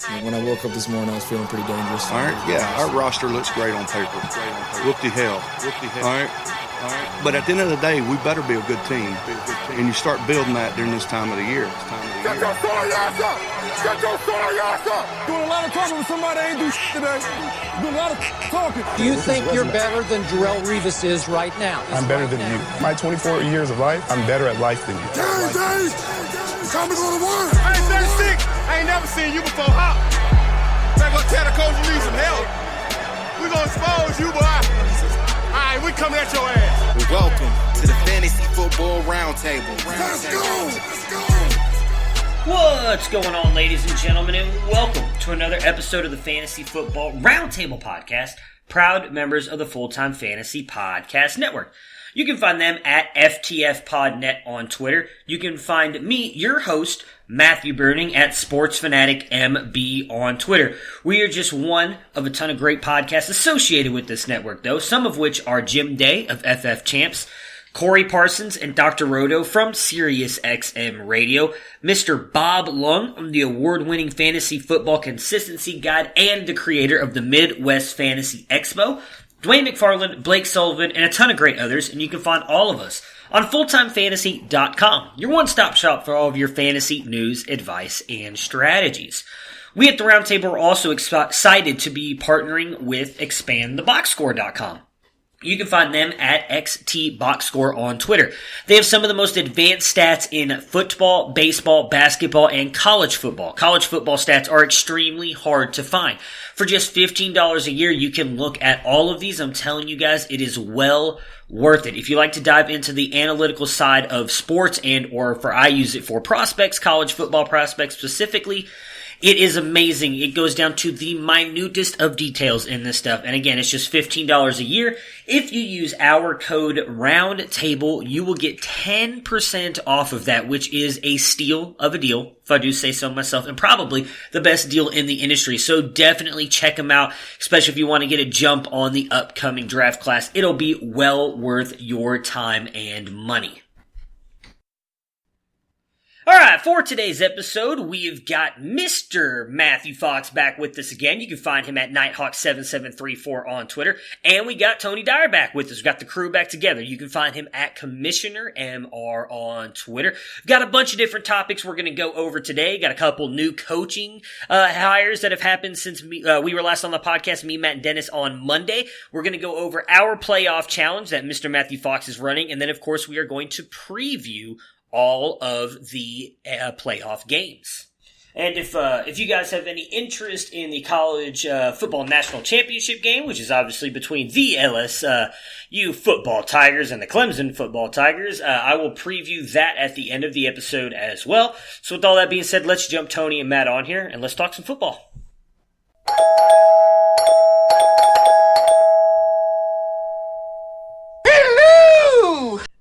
When I woke up this morning, I was feeling pretty dangerous. All right, yeah, our roster looks great on paper. Whoop-de hell. All right. But at the end of the day, we better be a good team. And you start building that during this time of the year. Get your sorry ass up! Get your sorry ass up! Doing a lot of talking with somebody that ain't do today. Doing a lot of talking. Do you think you're better than Jarrell Revis is right now? I'm better than you. My 24 years of life, I'm better at life than you. Dave! Time to go to work! I ain't 36. I ain't never seen you before. Hop. Better go tell the coach you need some help. We gonna expose you, boy. All right, we coming at your ass. Welcome to the Fantasy Football Roundtable. Let's go! Let's go! What's going on, ladies and gentlemen, and welcome to another episode of the Fantasy Football Roundtable Podcast, proud members of the Full-Time Fantasy Podcast Network. You can find them at FTFPodNet on Twitter. You can find me, your host, Matthew Burning, at SportsFanaticMB on Twitter. We are just one of a ton of great podcasts associated with this network, though, some of which are Jim Day of FF Champs, Corey Parsons and Dr. Roto from SiriusXM Radio, Mr. Bob Lung from the award-winning Fantasy Football Consistency Guide and the creator of the Midwest Fantasy Expo, Dwayne McFarland, Blake Sullivan, and a ton of great others, and you can find all of us on FullTimeFantasy.com, your one-stop shop for all of your fantasy news, advice, and strategies. We at the Roundtable are also excited to be partnering with ExpandTheBoxScore.com. You can find them at XTBoxScore on Twitter. They have some of the most advanced stats in football, baseball, basketball, and college football. College football stats are extremely hard to find. For just $15 a year, you can look at all of these. I'm telling you guys, it is well worth it. If you like to dive into the analytical side of sports I use it for prospects, college football prospects specifically, it is amazing. It goes down to the minutest of details in this stuff. And again, it's just $15 a year. If you use our code ROUNDTABLE, you will get 10% off of that, which is a steal of a deal, if I do say so myself, and probably the best deal in the industry. So definitely check them out, especially if you want to get a jump on the upcoming draft class. It'll be well worth your time and money. Alright, for today's episode, we've got Mr. Matthew Fox back with us again. You can find him at Nighthawk7734 on Twitter. And we got Tony Dyer back with us. We've got the crew back together. You can find him at Commissioner MR on Twitter. We've got a bunch of different topics we're going to go over today. Got a couple new coaching hires that have happened since we were last on the podcast, me, Matt, and Dennis on Monday. We're going to go over our playoff challenge that Mr. Matthew Fox is running. And then, of course, we are going to preview all of the playoff games. And if you guys have any interest in the college football national championship game, which is obviously between the LSU football Tigers and the Clemson football Tigers, I will preview that at the end of the episode as well. So with all that being said, let's jump Tony and Matt on here and let's talk some football.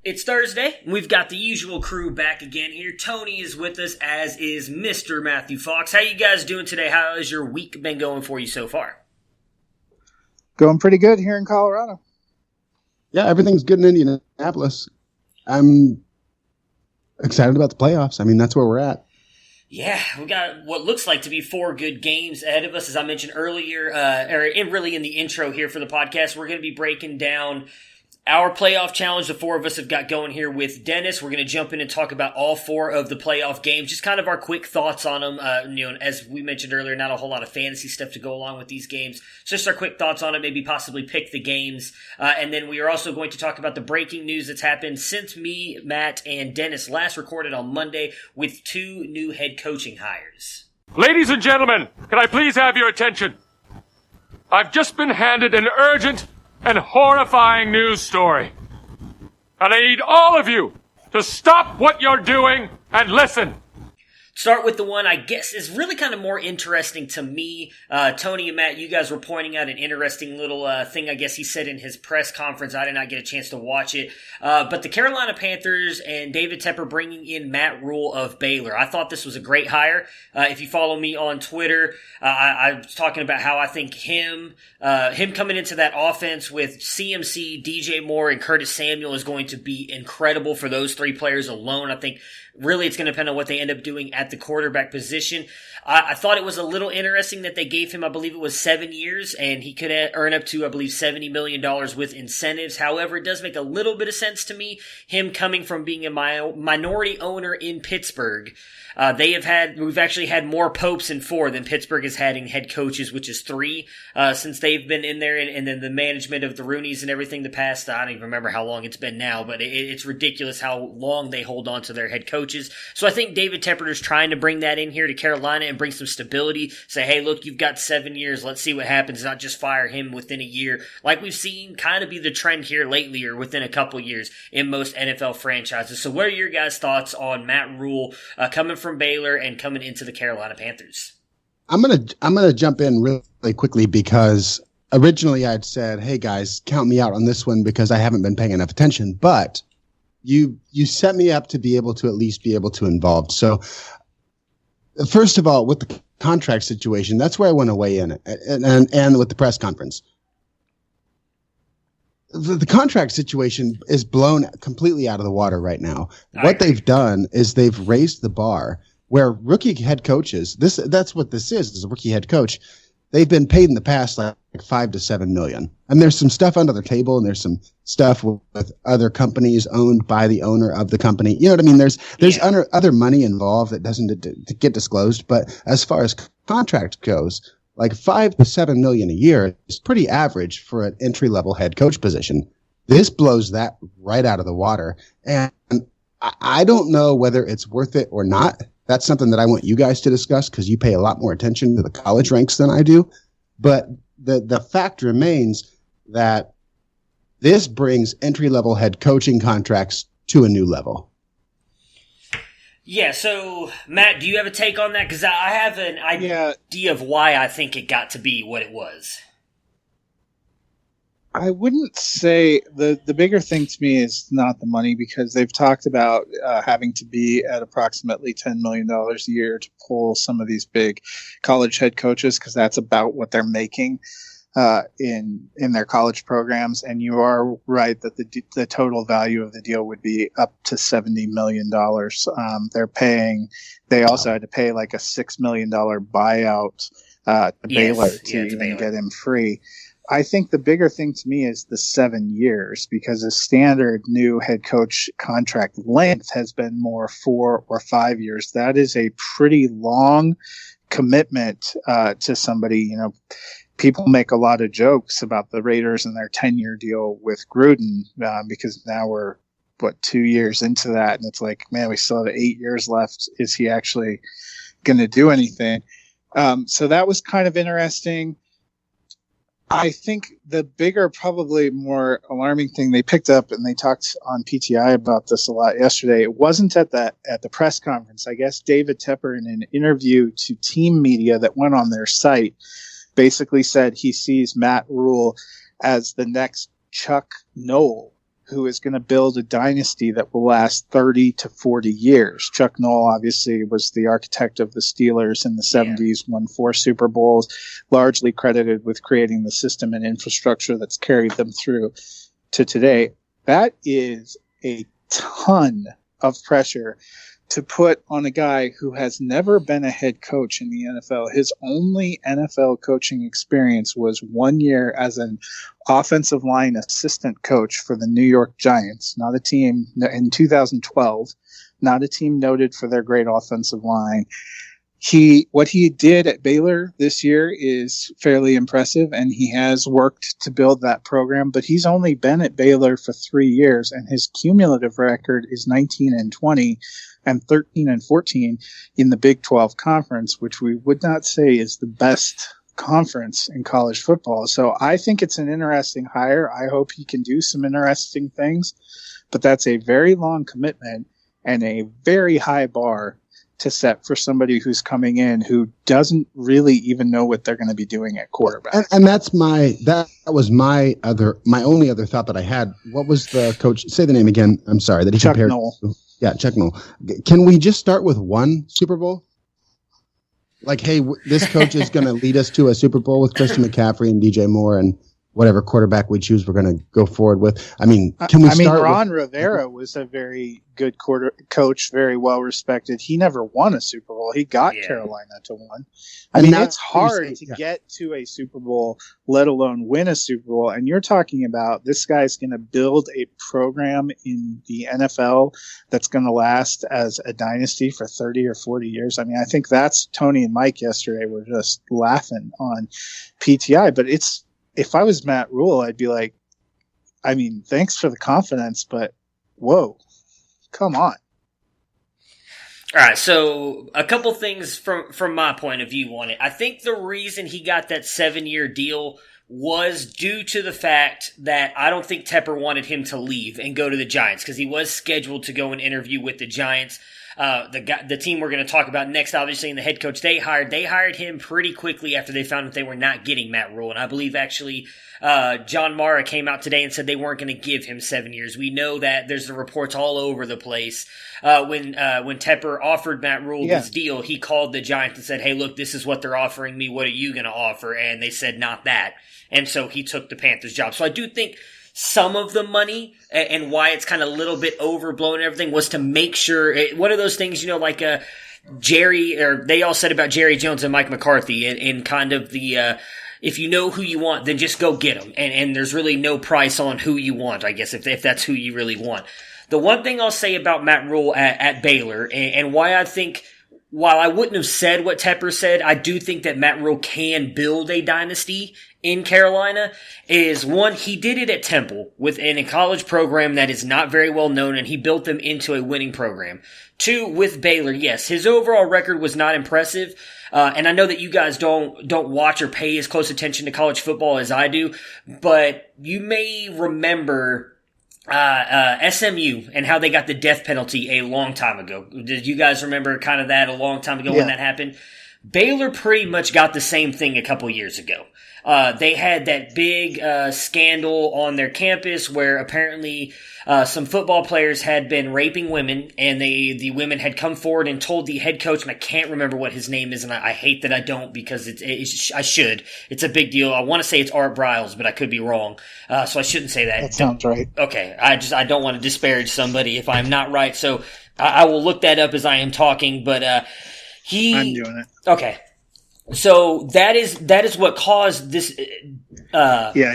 It's Thursday. We've got the usual crew back again here. Tony is with us, as is Mr. Matthew Fox. How you guys doing today? How has your week been going for you so far? Going pretty good here in Colorado. Yeah, everything's good in Indianapolis. I'm excited about the playoffs. I mean, that's where we're at. Yeah, we got what looks like to be 4 good games ahead of us. As I mentioned earlier, really in the intro here for the podcast, we're going to be breaking down our playoff challenge. The 4 of us have got going here with Dennis. We're going to jump in and talk about all 4 of the playoff games, just kind of our quick thoughts on them. As we mentioned earlier, not a whole lot of fantasy stuff to go along with these games. Just our quick thoughts on it, maybe possibly pick the games. And then we are also going to talk about the breaking news that's happened since me, Matt, and Dennis last recorded on Monday with 2 new head coaching hires. Ladies and gentlemen, can I please have your attention? I've just been handed an urgent and horrifying news story. And I need all of you to stop what you're doing and listen. Start with the one I guess is really kind of more interesting to me. Tony and Matt, you guys were pointing out an interesting little thing I guess he said in his press conference. I did not get a chance to watch it. But the Carolina Panthers and David Tepper bringing in Matt Rule of Baylor. I thought this was a great hire. If you follow me on Twitter, I was talking about how I think him coming into that offense with CMC, DJ Moore, and Curtis Samuel is going to be incredible for those 3 players alone. I think Really, it's going to depend on what they end up doing at the quarterback position. I thought it was a little interesting that they gave him, I believe it was 7 years, and he could earn up to, I believe, $70 million with incentives. However, it does make a little bit of sense to me, him coming from being a minority owner in Pittsburgh. We've actually had more Popes in 4 than Pittsburgh has had in head coaches, which is 3, since they've been in there, and then the management of the Rooneys and everything the past, I don't even remember how long it's been now, but it's ridiculous how long they hold on to their head coaches. So I think David Tepper's trying to bring that in here to Carolina and bring some stability. Say, hey, look, you've got 7 years. Let's see what happens. Not just fire him within a year, like we've seen kind of be the trend here lately or within a couple years in most NFL franchises. So what are your guys' thoughts on Matt Rule coming from Baylor and coming into the Carolina Panthers? I'm gonna jump in really quickly because originally I'd said, hey guys, count me out on this one because I haven't been paying enough attention, but you set me up to be able to at least be able to involve. So first of all, with the contract situation, that's where I want to weigh in and with the press conference. The contract situation is blown completely out of the water right now. What they've done is they've raised the bar where rookie head coaches, that's what this is a rookie head coach. They've been paid in the past like $5 to $7 million. And there's some stuff under the table and there's some stuff with other companies owned by the owner of the company. You know what I mean? There's other money involved that doesn't get disclosed. But as far as contract goes, like $5 to $7 million a year is pretty average for an entry-level head coach position. This blows that right out of the water. And I don't know whether it's worth it or not. That's something that I want you guys to discuss because you pay a lot more attention to the college ranks than I do. But the fact remains that this brings entry-level head coaching contracts to a new level. Yeah, so, Matt, do you have a take on that? Because I have an idea of why I think it got to be what it was. I wouldn't say the bigger thing to me is not the money because they've talked about having to be at approximately $10 million a year to pull some of these big college head coaches because that's about what they're making in their college programs. And you are right that the total value of the deal would be up to $70 million. They also had to pay like a $6 million buyout to Baylor to even get him free. I think the bigger thing to me is the 7 years because the standard new head coach contract length has been more 4 or 5 years. That is a pretty long commitment to somebody. You know, people make a lot of jokes about the Raiders and their 10-year deal with Gruden because now we're 2 years into that, and it's like, man, we still have 8 years left. Is he actually going to do anything? So that was kind of interesting. I think the bigger, probably more alarming thing they picked up, and they talked on PTI about this a lot yesterday. It wasn't at the press conference. I guess David Tepper, in an interview to team media that went on their site, basically said he sees Matt Rule as the next Chuck Noll, who is going to build a dynasty that will last 30 to 40 years. Chuck Noll obviously was the architect of the Steelers in the 70s, won 4 Super Bowls, largely credited with creating the system and infrastructure that's carried them through to today. That is a ton of pressure to put on a guy who has never been a head coach in the NFL. His only NFL coaching experience was 1 year as an offensive line assistant coach for the New York Giants, not a team in 2012, not a team noted for their great offensive line. What he did at Baylor this year is fairly impressive, and he has worked to build that program, but he's only been at Baylor for 3 years, and his cumulative record is 19-20 and 13-14 in the Big 12 conference, which we would not say is the best conference in college football. So I think it's an interesting hire. I hope he can do some interesting things, but that's a very long commitment and a very high bar to set for somebody who's coming in who doesn't really even know what they're going to be doing at quarterback. And that was my only other thought that I had. What was the coach? Say the name again. I'm sorry that he Chuck compared. Noll. Yeah, Chuck Noll. Can we just start with one Super Bowl? Like, hey, this coach is going to lead us to a Super Bowl with Christian McCaffrey and DJ Moore, and whatever quarterback we choose, we're going to go forward with. I mean, can we start Ron Rivera was a very good coach, very well respected. He never won a Super Bowl. He got Carolina to one. I mean, it's hard to get to a Super Bowl, let alone win a Super Bowl. And you're talking about this guy's going to build a program in the NFL that's going to last as a dynasty for 30 or 40 years. I mean, I think that's Tony and Mike yesterday were just laughing on PTI, but if I was Matt Rule, I'd be like, I mean, thanks for the confidence, but whoa, come on. All right, so a couple things from my point of view on it. I think the reason he got that 7-year deal was due to the fact that I don't think Tepper wanted him to leave and go to the Giants, because he was scheduled to go and interview with the Giants. The team we're going to talk about next, obviously, and the head coach they hired him pretty quickly after they found that they were not getting Matt Rule. And I believe actually John Mara came out today and said they weren't going to give him 7 years. We know that there's the reports all over the place. When Tepper offered Matt Rule his deal, he called the Giants and said, hey, look, this is what they're offering me. What are you going to offer? And they said not that. And so he took the Panthers job. So I do think some of the money and why it's kind of a little bit overblown and everything was to make sure one of those things, like Jerry, or they all said about Jerry Jones and Mike McCarthy and kind of the, if you know who you want, then just go get them. And there's really no price on who you want, I guess, if that's who you really want. The one thing I'll say about Matt Rule at Baylor and why I think, while I wouldn't have said what Tepper said, I do think that Matt Rule can build a dynasty in Carolina is, one, he did it at Temple within a college program that is not very well known, and he built them into a winning program. Two, with Baylor, yes, his overall record was not impressive, and I know that you guys don't watch or pay as close attention to college football as I do, but you may remember SMU and how they got the death penalty a long time ago. Did you guys remember kind of that a long time ago when that happened? Baylor pretty much got the same thing a couple years ago. They had that big scandal on their campus where apparently some football players had been raping women, and the women had come forward and told the head coach, and I can't remember what his name is, and I hate that I don't, because I should. It's a big deal. I want to say it's Art Briles, but I could be wrong, so I shouldn't say that. That sounds right. Okay, I don't want to disparage somebody if I'm not right, so I will look that up as I am talking, but I'm doing it. Okay. So that is what caused this.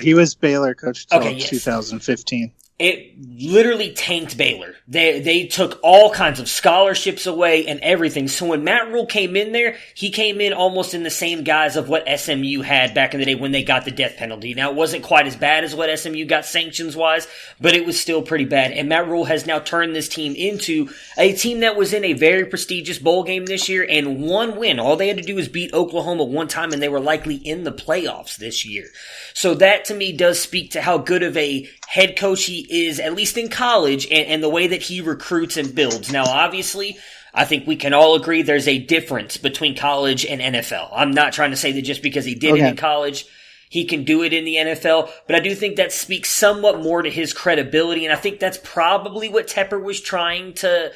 He was Baylor coach until 2015. It literally tanked Baylor. They took all kinds of scholarships away and everything. So when Matt Rule came in there, he came in almost in the same guise of what SMU had back in the day when they got the death penalty. Now, it wasn't quite as bad as what SMU got sanctions-wise, but it was still pretty bad. And Matt Rule has now turned this team into a team that was in a very prestigious bowl game this year and one win. All they had to do was beat Oklahoma one time, and they were likely in the playoffs this year. So that, to me, does speak to how good of a head coach he is, at least in college, and the way that he recruits and builds. Now, obviously, I think we can all agree there's a difference between college and NFL. I'm not trying to say that just because he did it in college, he can do it in the NFL, but I do think that speaks somewhat more to his credibility, and I think that's probably what Tepper was trying to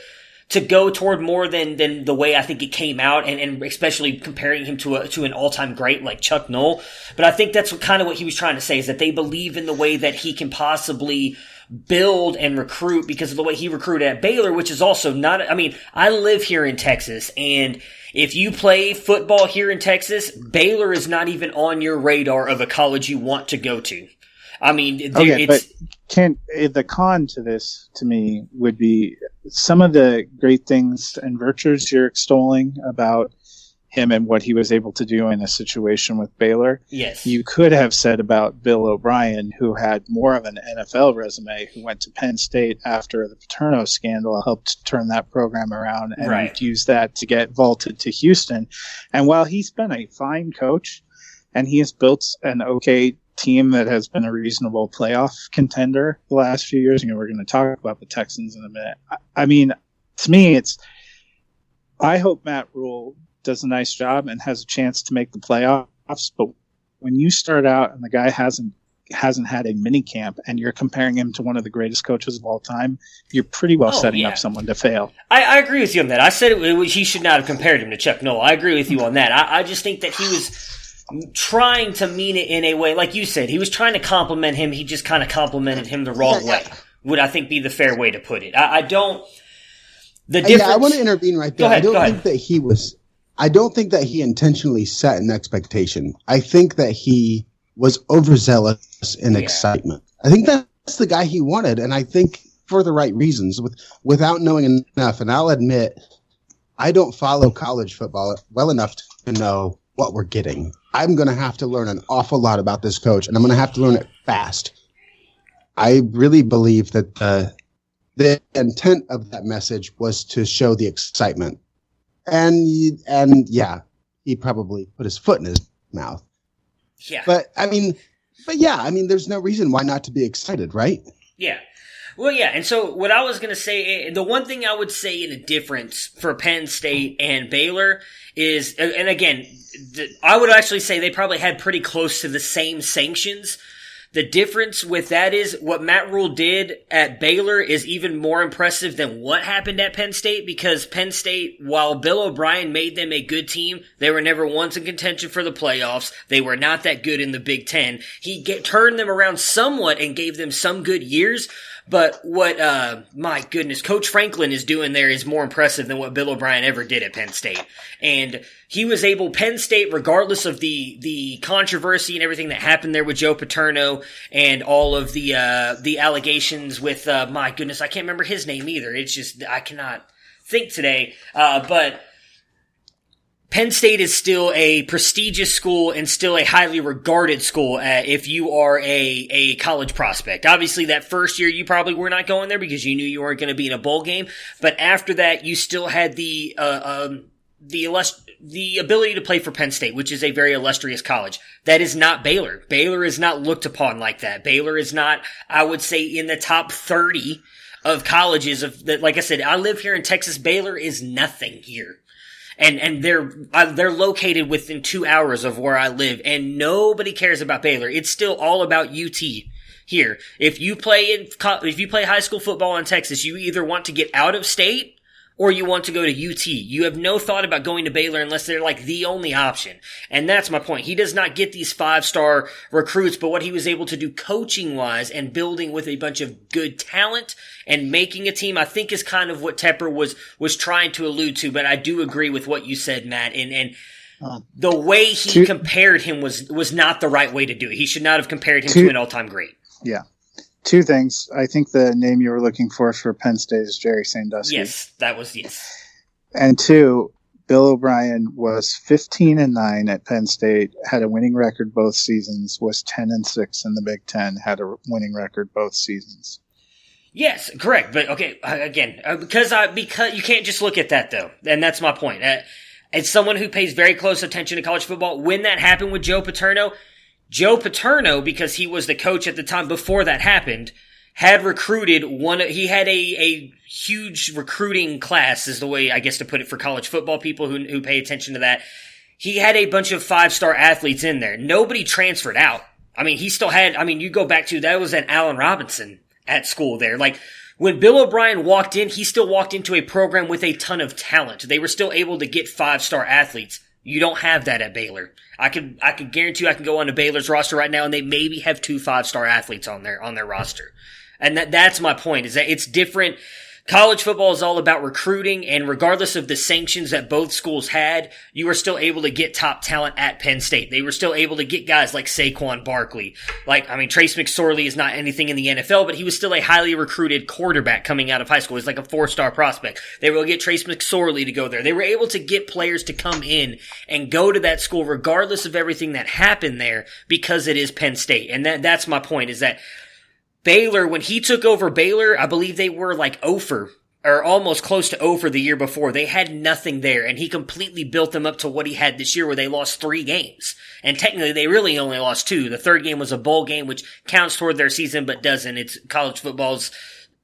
go toward more than the way I think it came out, and especially comparing him to an all-time great like Chuck Noll. But I think that's kind of what he was trying to say, is that they believe in the way that he can possibly build and recruit because of the way he recruited at Baylor, which is also not, I mean, I live here in Texas, and if you play football here in Texas, Baylor is not even on your radar of a college you want to go to. I mean, it's... But the con to this, to me, would be some of the great things and virtues you're extolling about him and what he was able to do in a situation with Baylor. Yes. You could have said about Bill O'Brien, who had more of an NFL resume, who went to Penn State after the Paterno scandal, helped turn that program around and used that to get vaulted to Houston. And while he's been a fine coach and he has built an okay team that has been a reasonable playoff contender the last few years, we're going to talk about the Texans in a minute. I mean, to me, I hope Matt Rule does a nice job and has a chance to make the playoffs. But when you start out and the guy hasn't had a mini camp and you're comparing him to one of the greatest coaches of all time, you're pretty well setting up someone to fail. I agree with you on that. I said he should not have compared him to Chuck Noll. I agree with you on that. I just think that he was trying to mean it in a way, like you said, he was trying to compliment him. He just kind of complimented him the wrong way, would I think be the fair way to put it. I don't. The difference. Yeah, I want to intervene right there. Go ahead, I don't think that he intentionally set an expectation. I think that he was overzealous in excitement. I think that's the guy he wanted, and I think for the right reasons, without knowing enough. And I'll admit, I don't follow college football well enough to know what we're getting. I'm going to have to learn an awful lot about this coach, and I'm going to have to learn it fast. I really believe that the intent of that message was to show the excitement. And yeah, he probably put his foot in his mouth. Yeah. But there's no reason why not to be excited, right? Yeah. Well, yeah, and so what I was going to say, the one thing I would say in a difference for Penn State and Baylor is, and again, I would actually say they probably had pretty close to the same sanctions. The difference with that is what Matt Rule did at Baylor is even more impressive than what happened at Penn State, because Penn State, while Bill O'Brien made them a good team, they were never once in contention for the playoffs. They were not that good in the Big Ten. He turned them around somewhat and gave them some good years. But what, my goodness, Coach Franklin is doing there is more impressive than what Bill O'Brien ever did at Penn State. And he was able, Penn State, regardless of the controversy and everything that happened there with Joe Paterno and all of the allegations with, my goodness, I can't remember his name either. It's just, I cannot think today. But Penn State is still a prestigious school and still a highly regarded school if you are a college prospect. Obviously, that first year you probably were not going there because you knew you weren't going to be in a bowl game. But after that, you still had the ability to play for Penn State, which is a very illustrious college. That is not Baylor. Baylor is not looked upon like that. Baylor is not, I would say, in the top 30 of colleges of that. Like I said, I live here in Texas. Baylor is nothing here. And they're located within 2 hours of where I live, and nobody cares about Baylor. It's still all about UT here. If you play high school football in Texas, you either want to get out of state or you want to go to UT. You have no thought about going to Baylor unless they're like the only option. And that's my point. He does not get these 5-star recruits, but what he was able to do coaching-wise and building with a bunch of good talent and making a team, I think is kind of what Tepper was trying to allude to. But I do agree with what you said, Matt. And the way he compared him was not the right way to do it. He should not have compared him to an all-time great. Yeah. Two things. I think the name you were looking for Penn State is Jerry Sandusky. Yes, that was yes. And two, Bill O'Brien was 15-9 at Penn State, had a winning record both seasons, was 10-6 in the Big Ten, had a winning record both seasons. Yes, correct. But okay, again, because you can't just look at that though, and that's my point. As someone who pays very close attention to college football, when that happened with Joe Paterno, because he was the coach at the time before that happened, had recruited he had a huge recruiting class, is the way I guess to put it for college football people who pay attention to that. He had a bunch of 5-star athletes in there. Nobody transferred out. I mean, he still had, you go back to, that was an Allen Robinson at school there. Like, when Bill O'Brien walked in, he still walked into a program with a ton of talent. They were still able to get 5-star athletes. You don't have that at Baylor. I could guarantee you I can go onto Baylor's roster right now and they maybe have 2 5-star athletes on their roster. And that's my point, is that it's different. College football is all about recruiting, and regardless of the sanctions that both schools had, you were still able to get top talent at Penn State. They were still able to get guys like Saquon Barkley. Trace McSorley is not anything in the NFL, but he was still a highly recruited quarterback coming out of high school. He was like a 4-star prospect. They were able to get Trace McSorley to go there. They were able to get players to come in and go to that school regardless of everything that happened there, because it is Penn State. And that's my point, is that Baylor, when he took over Baylor, I believe they were like 0 or almost close to 0 the year before. They had nothing there, and he completely built them up to what he had this year, where they lost 3 games. And technically, they really only lost 2. The third game was a bowl game, which counts toward their season, but doesn't. It's college football's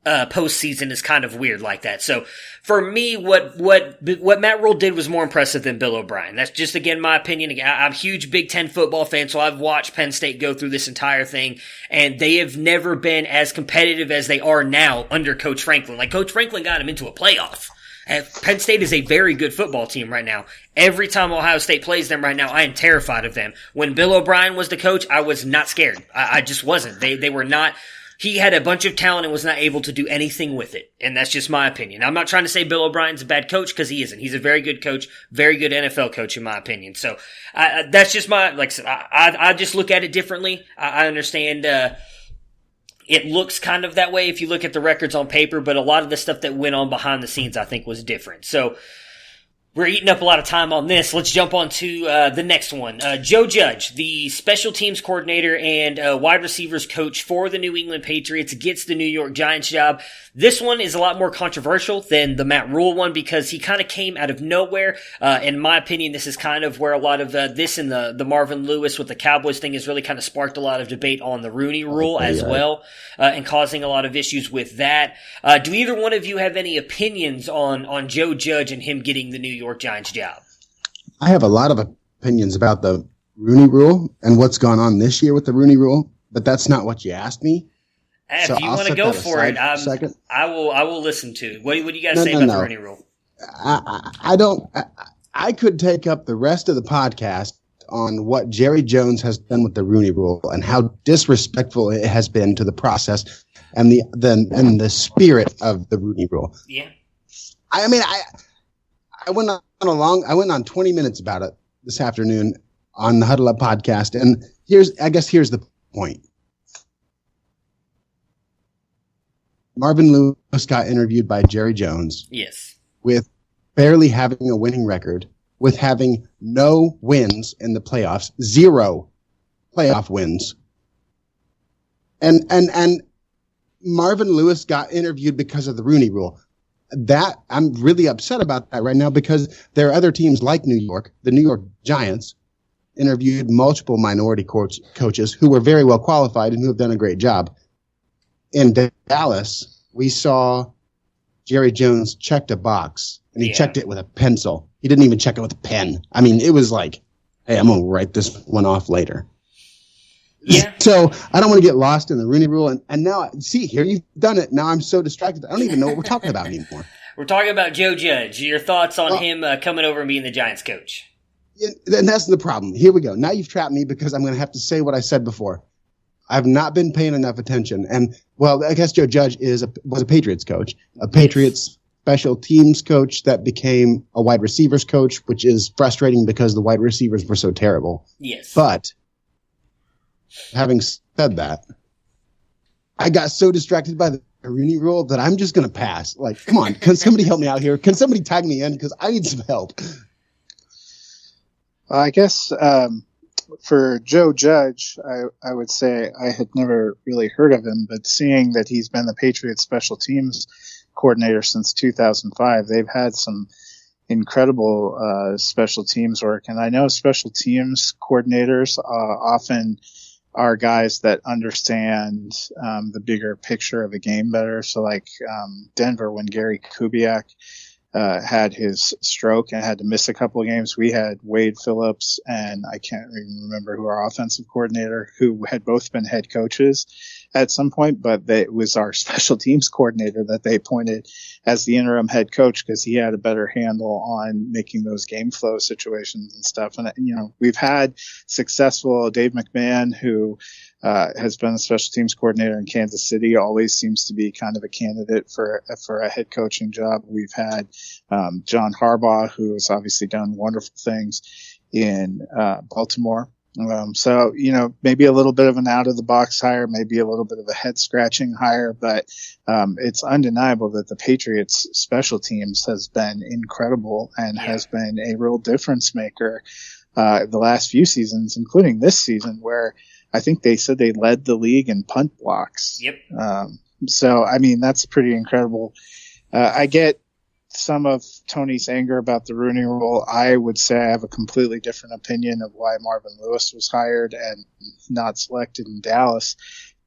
postseason is kind of weird like that. So for me, what Matt Rule did was more impressive than Bill O'Brien. That's just, again, my opinion. I'm a huge Big Ten football fan, so I've watched Penn State go through this entire thing, and they have never been as competitive as they are now under Coach Franklin. Like, Coach Franklin got him into a playoff. Penn State is a very good football team right now. Every time Ohio State plays them right now, I am terrified of them. When Bill O'Brien was the coach, I was not scared. I just wasn't. They were not. He had a bunch of talent and was not able to do anything with it. And that's just my opinion. I'm not trying to say Bill O'Brien's a bad coach, because he isn't. He's a very good coach, very good NFL coach in my opinion. So that's just my, like I said, I just look at it differently. I understand it looks kind of that way if you look at the records on paper, but a lot of the stuff that went on behind the scenes I think was different. So we're eating up a lot of time on this. Let's jump on to the next one. Joe Judge, the special teams coordinator and wide receivers coach for the New England Patriots, gets the New York Giants job. This one is a lot more controversial than the Matt Rule one, because he kind of came out of nowhere. In my opinion, this is kind of where a lot of this and the Marvin Lewis with the Cowboys thing has really kind of sparked a lot of debate on the Rooney Rule as well, and causing a lot of issues with that. Do either one of you have any opinions on Joe Judge and him getting the New York Giants job? I have a lot of opinions about the Rooney Rule and what's gone on this year with the Rooney Rule, but that's not what you asked me. If you want to go for it, I will listen to it. What do you guys say about the Rooney Rule? I could take up the rest of the podcast on what Jerry Jones has done with the Rooney Rule and how disrespectful it has been to the process and the spirit of the Rooney Rule. Yeah. I mean, I went on 20 minutes about it this afternoon on the Huddle Up podcast, and here's the point. Marvin Lewis got interviewed by Jerry Jones. Yes. With barely having a winning record, with having no wins in the playoffs, 0 playoff wins. And Marvin Lewis got interviewed because of the Rooney Rule. That I'm really upset about that right now, because there are other teams like New York, the New York Giants, interviewed multiple minority coaches who were very well qualified and who have done a great job. In Dallas, we saw Jerry Jones checked a box, and he checked it with a pencil. He didn't even check it with a pen. I mean, it was like, hey, I'm going to write this one off later. Yeah. So I don't want to get lost in the Rooney Rule. And now, see, here you've done it. Now I'm so distracted. I don't even know what we're talking about anymore. We're talking about Joe Judge. Your thoughts on him coming over and being the Giants coach? And that's the problem. Here we go. Now you've trapped me, because I'm going to have to say what I said before. I've not been paying enough attention. And, well, I guess Joe Judge was a Patriots coach, a Patriots special teams coach that became a wide receivers coach, which is frustrating because the wide receivers were so terrible. Yes. But having said that, I got so distracted by the Rooney Rule that I'm just going to pass. Like, come on, can somebody help me out here? Can somebody tag me in? Because I need some help. I guess for Joe Judge, I would say I had never really heard of him, but seeing that he's been the Patriots special teams coordinator since 2005, they've had some incredible special teams work. And I know special teams coordinators often are guys that understand the bigger picture of a game better. So like Denver, when Gary Kubiak had his stroke and had to miss a couple of games, we had Wade Phillips and I can't even remember who our offensive coordinator, who had both been head coaches at some point, but it was our special teams coordinator that they appointed as the interim head coach because he had a better handle on making those game flow situations and stuff. And, you know, we've had successful Dave McMahon, who has been a special teams coordinator in Kansas City, always seems to be kind of a candidate for a head coaching job. We've had John Harbaugh, who has obviously done wonderful things in Baltimore. So, you know, maybe a little bit of an out of the box hire, maybe a little bit of a head scratching hire, but it's undeniable that the Patriots special teams has been incredible and has been a real difference maker the last few seasons, including this season, where I think they said they led the league in punt blocks. Yep. So, I mean, that's pretty incredible. I get some of Tony's anger about the Rooney Rule. I would say I have a completely different opinion of why Marvin Lewis was hired and not selected in Dallas.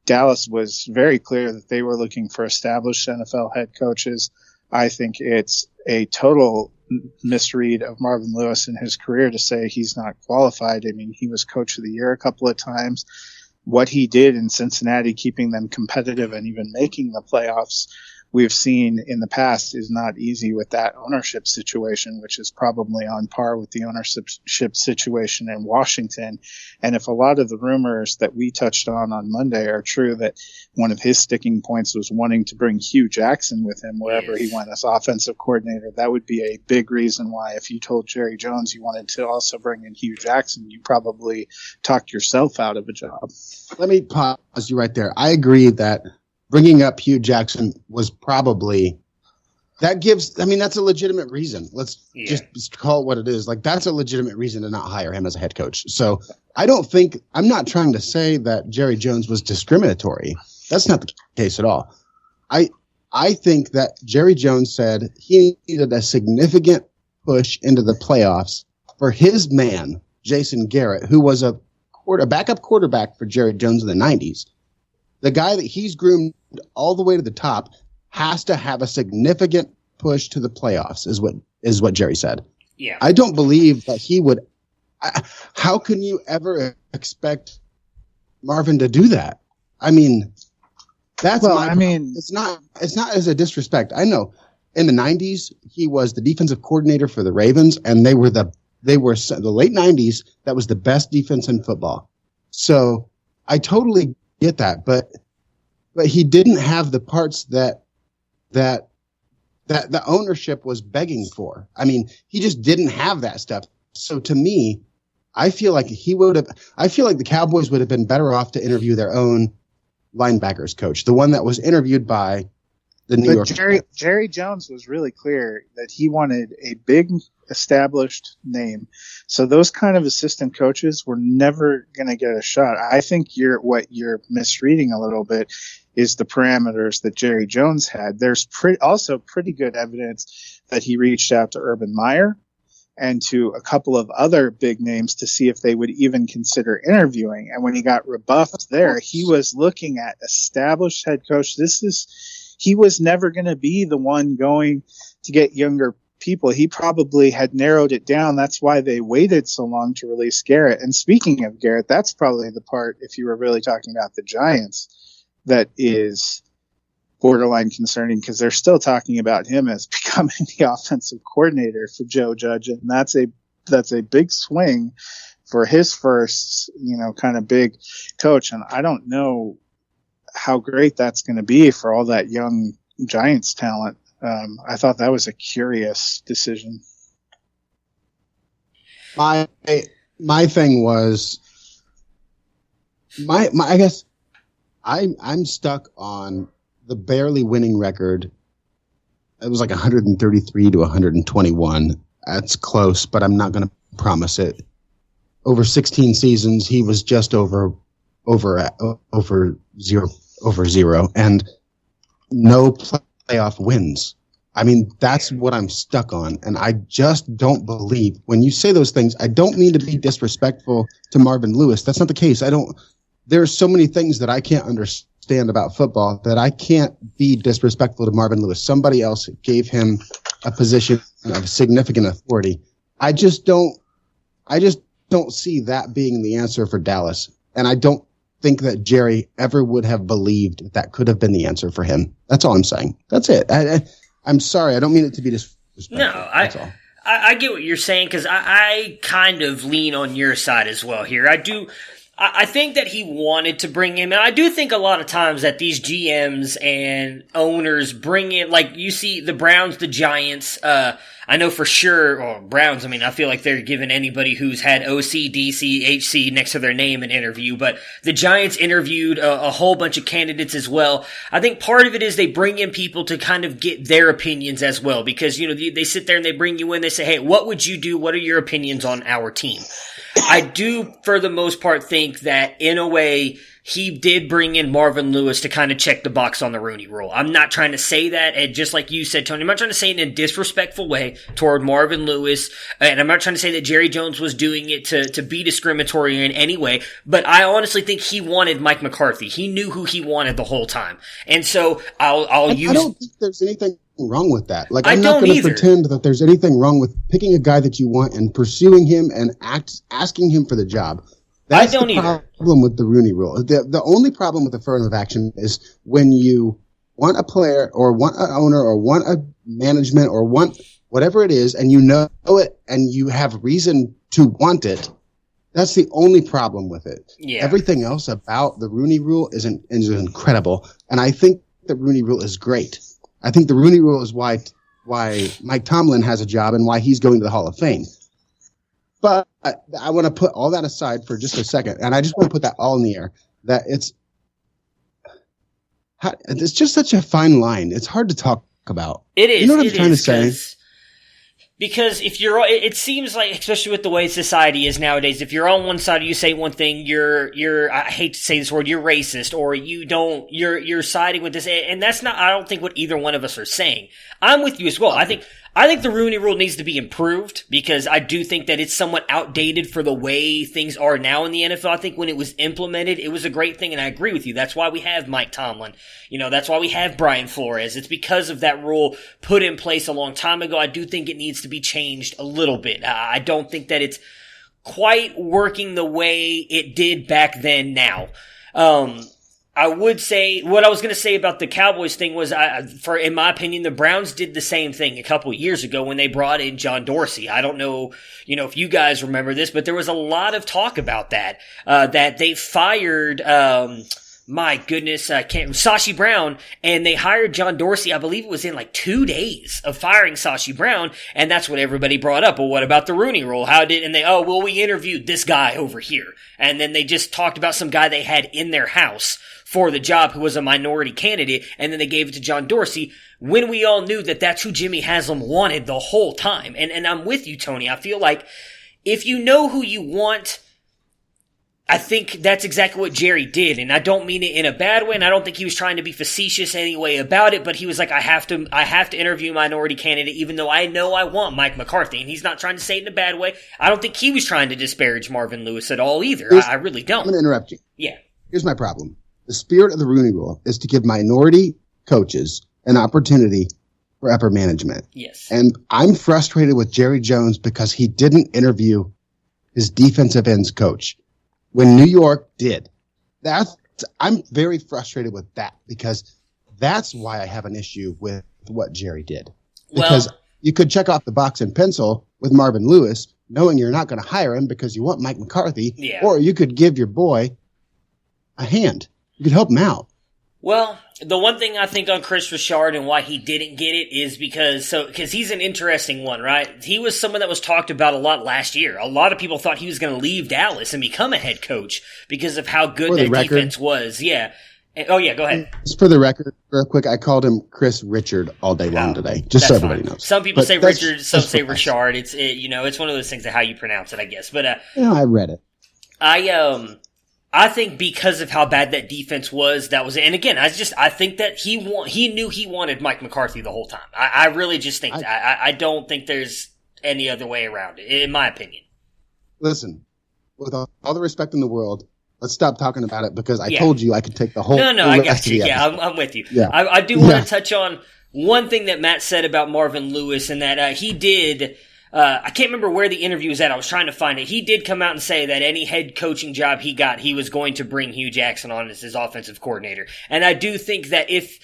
Dallas was very clear that they were looking for established NFL head coaches. I think it's a total misread of Marvin Lewis in his career to say he's not qualified. I mean, he was coach of the year a couple of times. What he did in Cincinnati, keeping them competitive and even making the playoffs, we've seen in the past is not easy with that ownership situation, which is probably on par with the ownership situation in Washington. And if a lot of the rumors that we touched on Monday are true, that one of his sticking points was wanting to bring Hugh Jackson with him wherever he went as offensive coordinator, that would be a big reason why, if you told Jerry Jones you wanted to also bring in Hugh Jackson, you probably talked yourself out of a job. Let me pause you right there. I agree that bringing up Hugh Jackson was probably that's a legitimate reason. Let's just call it what it is. Like, that's a legitimate reason to not hire him as a head coach. So I'm not trying to say that Jerry Jones was discriminatory. That's not the case at all. I think that Jerry Jones said he needed a significant push into the playoffs for his man, Jason Garrett, who was a backup quarterback for Jerry Jones in the 90s. The guy that he's groomed all the way to the top has to have a significant push to the playoffs, is what Jerry said. Yeah. I don't believe that he would. How can you ever expect Marvin to do that? I mean, it's not as a disrespect. I know in the 90s he was the defensive coordinator for the Ravens, and they were the late 90s. That was the best defense in football. So I totally get that, but he didn't have the parts that the ownership was begging for. I mean, he just didn't have that stuff. So to me, I feel like the Cowboys would have been better off to interview their own linebackers coach, the one that was interviewed by the New York. Jerry Jones was really clear that he wanted a big established name. So those kind of assistant coaches were never going to get a shot. I think what you're misreading a little bit is the parameters that Jerry Jones had. There's also pretty good evidence that he reached out to Urban Meyer and to a couple of other big names to see if they would even consider interviewing. And when he got rebuffed there, he was looking at established head coach. He was never going to be the one going to get younger people. He probably had narrowed it down. That's why they waited so long to release Garrett. And speaking of Garrett, that's probably the part, if you were really talking about the Giants, that is borderline concerning, because they're still talking about him as becoming the offensive coordinator for Joe Judge. And that's a big swing for his first, kind of big coach. And I don't know how great that's going to be for all that young Giants talent. I thought that was a curious decision. My thing was I guess I'm stuck on the barely winning record. It was like 133 to 121. That's close, but I'm not going to promise it. Over 16 seasons, he was just over zero, and no playoff wins. I mean, that's what I'm stuck on, and I just don't believe when you say those things. I don't mean to be disrespectful to Marvin Lewis. That's not the case. There's so many things that I can't understand about football that I can't be disrespectful to Marvin Lewis. Somebody else gave him a position of significant authority. I just don't see that being the answer for Dallas, and I don't think that Jerry ever would have believed that could have been the answer for him. That's all I'm saying. That's it. I'm sorry. I don't mean it to be disrespectful. No, that's all. I get what you're saying, because I kind of lean on your side as well here. I think that he wanted to bring him, and I do think a lot of times that these GMs and owners bring in, like you see the Browns, the Giants, I know for sure, Browns, I feel like they're giving anybody who's had OC, DC, HC next to their name an interview, but the Giants interviewed a whole bunch of candidates as well. I think part of it is they bring in people to kind of get their opinions as well, because, they sit there and they bring you in, they say, hey, what would you do? What are your opinions on our team? I do, for the most part, think that, in a way, he did bring in Marvin Lewis to kind of check the box on the Rooney Rule. I'm not trying to say that, and just like you said, Tony, I'm not trying to say it in a disrespectful way toward Marvin Lewis, and I'm not trying to say that Jerry Jones was doing it to be discriminatory in any way, but I honestly think he wanted Mike McCarthy. He knew who he wanted the whole time. And so I don't think there's anything wrong with that. Like, I'm not going to pretend that there's anything wrong with picking a guy that you want and pursuing him and asking him for the job. That's the problem with the Rooney Rule. The only problem with affirmative action is when you want a player or want an owner or want a management or want whatever it is, and you know it and you have reason to want it, that's the only problem with it. Yeah. Everything else about the Rooney Rule is incredible, and I think the Rooney Rule is great. I think the Rooney Rule is why Mike Tomlin has a job and why he's going to the Hall of Fame. But I want to put all that aside for just a second, and I just want to put that all in the air, that it's just such a fine line. It's hard to talk about. It is. You know what I'm trying to say? Because if it seems like, especially with the way society is nowadays, if you're on one side, you say one thing, you're, I hate to say this word, you're racist, or you're siding with this, and that's not, I don't think what either one of us are saying. I'm with you as well. I think the Rooney Rule needs to be improved because I do think that it's somewhat outdated for the way things are now in the NFL. I think when it was implemented, it was a great thing, and I agree with you. That's why we have Mike Tomlin. That's why we have Brian Flores. It's because of that rule put in place a long time ago. I do think it needs to be changed a little bit. I don't think that it's quite working the way it did back then now. I would say, what I was going to say about the Cowboys thing was, in my opinion, the Browns did the same thing a couple years ago when they brought in John Dorsey. I don't know, if you guys remember this, but there was a lot of talk about that they fired, Sashi Brown, and they hired John Dorsey. I believe it was in like 2 days of firing Sashi Brown, and that's what everybody brought up. Well, what about the Rooney Rule? We interviewed this guy over here. And then they just talked about some guy they had in their house for the job who was a minority candidate, and then they gave it to John Dorsey when we all knew that that's who Jimmy Haslam wanted the whole time. And I'm with you, Tony. I feel like if you know who you want, I think that's exactly what Jerry did, and I don't mean it in a bad way, and I don't think he was trying to be facetious anyway about it, but he was like, I have to interview a minority candidate even though I know I want Mike McCarthy, and he's not trying to say it in a bad way. I don't think he was trying to disparage Marvin Lewis at all either. I really don't. I'm going to interrupt you. Yeah. Here's my problem. The spirit of the Rooney Rule is to give minority coaches an opportunity for upper management. Yes. And I'm frustrated with Jerry Jones because he didn't interview his defensive ends coach when New York did. I'm very frustrated with that because that's why I have an issue with what Jerry did. Because you could check off the box in pencil with Marvin Lewis, knowing you're not going to hire him because you want Mike McCarthy, or you could give your boy a hand. You could help him out. Well, the one thing I think on Chris Richard and why he didn't get it is because he's an interesting one, right? He was someone that was talked about a lot last year. A lot of people thought he was going to leave Dallas and become a head coach because of how good their defense was. Yeah. Oh, yeah, go ahead. Just for the record, real quick, I called him Chris Richard all day long today, just so everybody knows. Some people say Richard, some say Richard. It's one of those things of how you pronounce it, I guess. But I read it. I think because of how bad that defense was, that was it. And again, I think that he knew he wanted Mike McCarthy the whole time. I really just think that. I don't think there's any other way around it, in my opinion. Listen, with all the respect in the world, let's stop talking about it because I told you I could take the whole. No, I got you. Yeah, I'm with you. Yeah. I do want to touch on one thing that Matt said about Marvin Lewis and that he did. I can't remember where the interview was at. I was trying to find it. He did come out and say that any head coaching job he got, he was going to bring Hugh Jackson on as his offensive coordinator. And I do think that if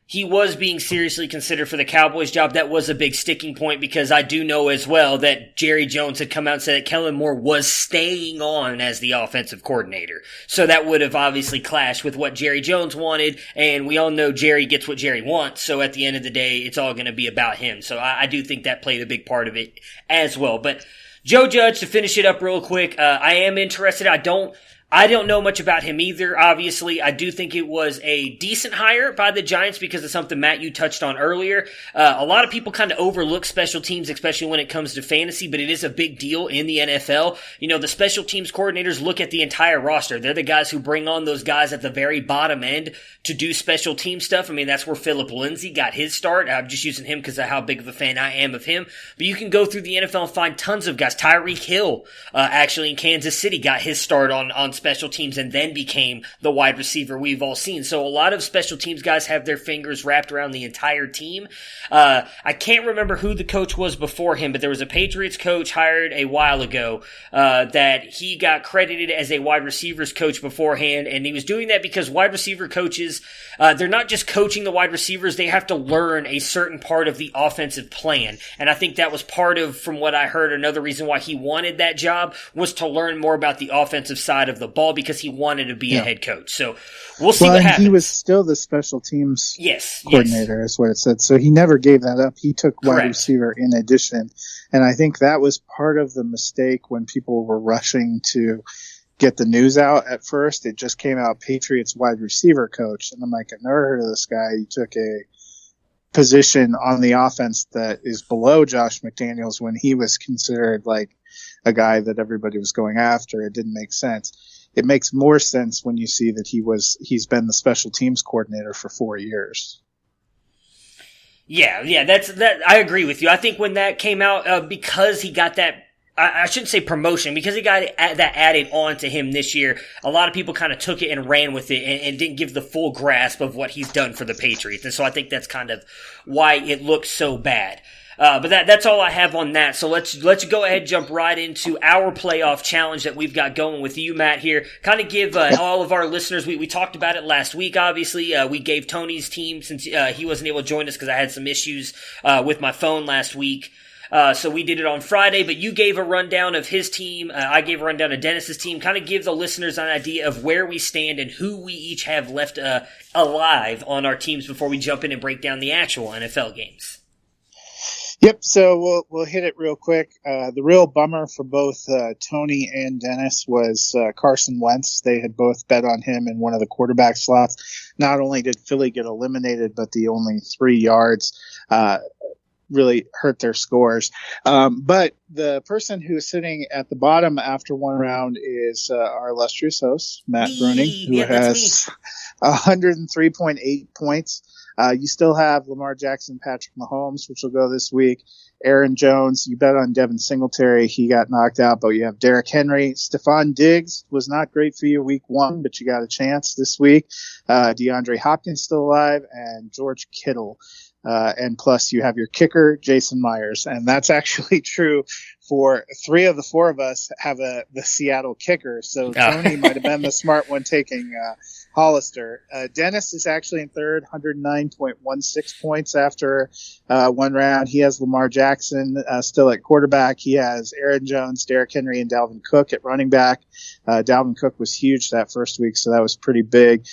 he was being seriously considered for the Cowboys job, that was a big sticking point because I do know as well that Jerry Jones had come out and said that Kellen Moore was staying on as the offensive coordinator. So that would have obviously clashed with what Jerry Jones wanted, and we all know Jerry gets what Jerry wants, so at the end of the day, it's all going to be about him. So I do think that played a big part of it as well. But Joe Judge, to finish it up real quick, I am interested. I don't know much about him either, obviously. I do think it was a decent hire by the Giants because of something, Matt, you touched on earlier. A lot of people kind of overlook special teams, especially when it comes to fantasy, but it is a big deal in the NFL. The special teams coordinators look at the entire roster. They're the guys who bring on those guys at the very bottom end to do special team stuff. I mean, that's where Philip Lindsay got his start. I'm just using him because of how big of a fan I am of him. But you can go through the NFL and find tons of guys. Tyreek Hill, actually in Kansas City, got his start on special teams and then became the wide receiver we've all seen. So a lot of special teams guys have their fingers wrapped around the entire team. I can't remember who the coach was before him, but there was a Patriots coach hired a while ago that he got credited as a wide receivers coach beforehand, and he was doing that because wide receiver coaches, they're not just coaching the wide receivers, they have to learn a certain part of the offensive plan. And I think that was part of, from what I heard, another reason why he wanted that job was to learn more about the offensive side of the ball because he wanted to be a head coach. So we'll see what happens. He was still the special teams coordinator, is what it said. So he never gave that up. He took wide receiver in addition. And I think that was part of the mistake when people were rushing to get the news out at first. It just came out Patriots wide receiver coach. And I'm like, I've never heard of this guy. He took a position on the offense that is below Josh McDaniels when he was considered like a guy that everybody was going after. It didn't make sense. It makes more sense when you see that he's been the special teams coordinator for 4 years. Yeah, I agree with you. I think when that came out, because he got that, I shouldn't say promotion, because he got that added on to him this year, a lot of people kind of took it and ran with it and didn't give the full grasp of what he's done for the Patriots. And so I think that's kind of why it looks so bad. But that's all I have on that. So let's go ahead and jump right into our playoff challenge that we've got going with you, Matt, here. Kind of give all of our listeners, we talked about it last week, obviously. We gave Tony's team, since he wasn't able to join us because I had some issues with my phone last week. So we did it on Friday, but you gave a rundown of his team. I gave a rundown of Dennis's team. Kind of give the listeners an idea of where we stand and who we each have left alive on our teams before we jump in and break down the actual NFL games. Yep, so we'll hit it real quick. The real bummer for both Tony and Dennis was Carson Wentz. They had both bet on him in one of the quarterback slots. Not only did Philly get eliminated, but the only 3 yards really hurt their scores. But the person who is sitting at the bottom after one round is our illustrious host, Matt Bruning, who has 103.8 points. You still have Lamar Jackson, Patrick Mahomes, which will go this week. Aaron Jones, you bet on Devin Singletary. He got knocked out, but you have Derrick Henry. Stephon Diggs was not great for you week 1, but you got a chance this week. DeAndre Hopkins still alive, and George Kittle. And plus you have your kicker, Jason Myers. And that's actually true for 3 of the 4 of us have the Seattle kicker. So Tony might have been the smart one taking Hollister. Dennis is actually in third, 109.16 points after one round. He has Lamar Jackson still at quarterback. He has Aaron Jones, Derrick Henry, and Dalvin Cook at running back. Dalvin Cook was huge that first week, so that was pretty big.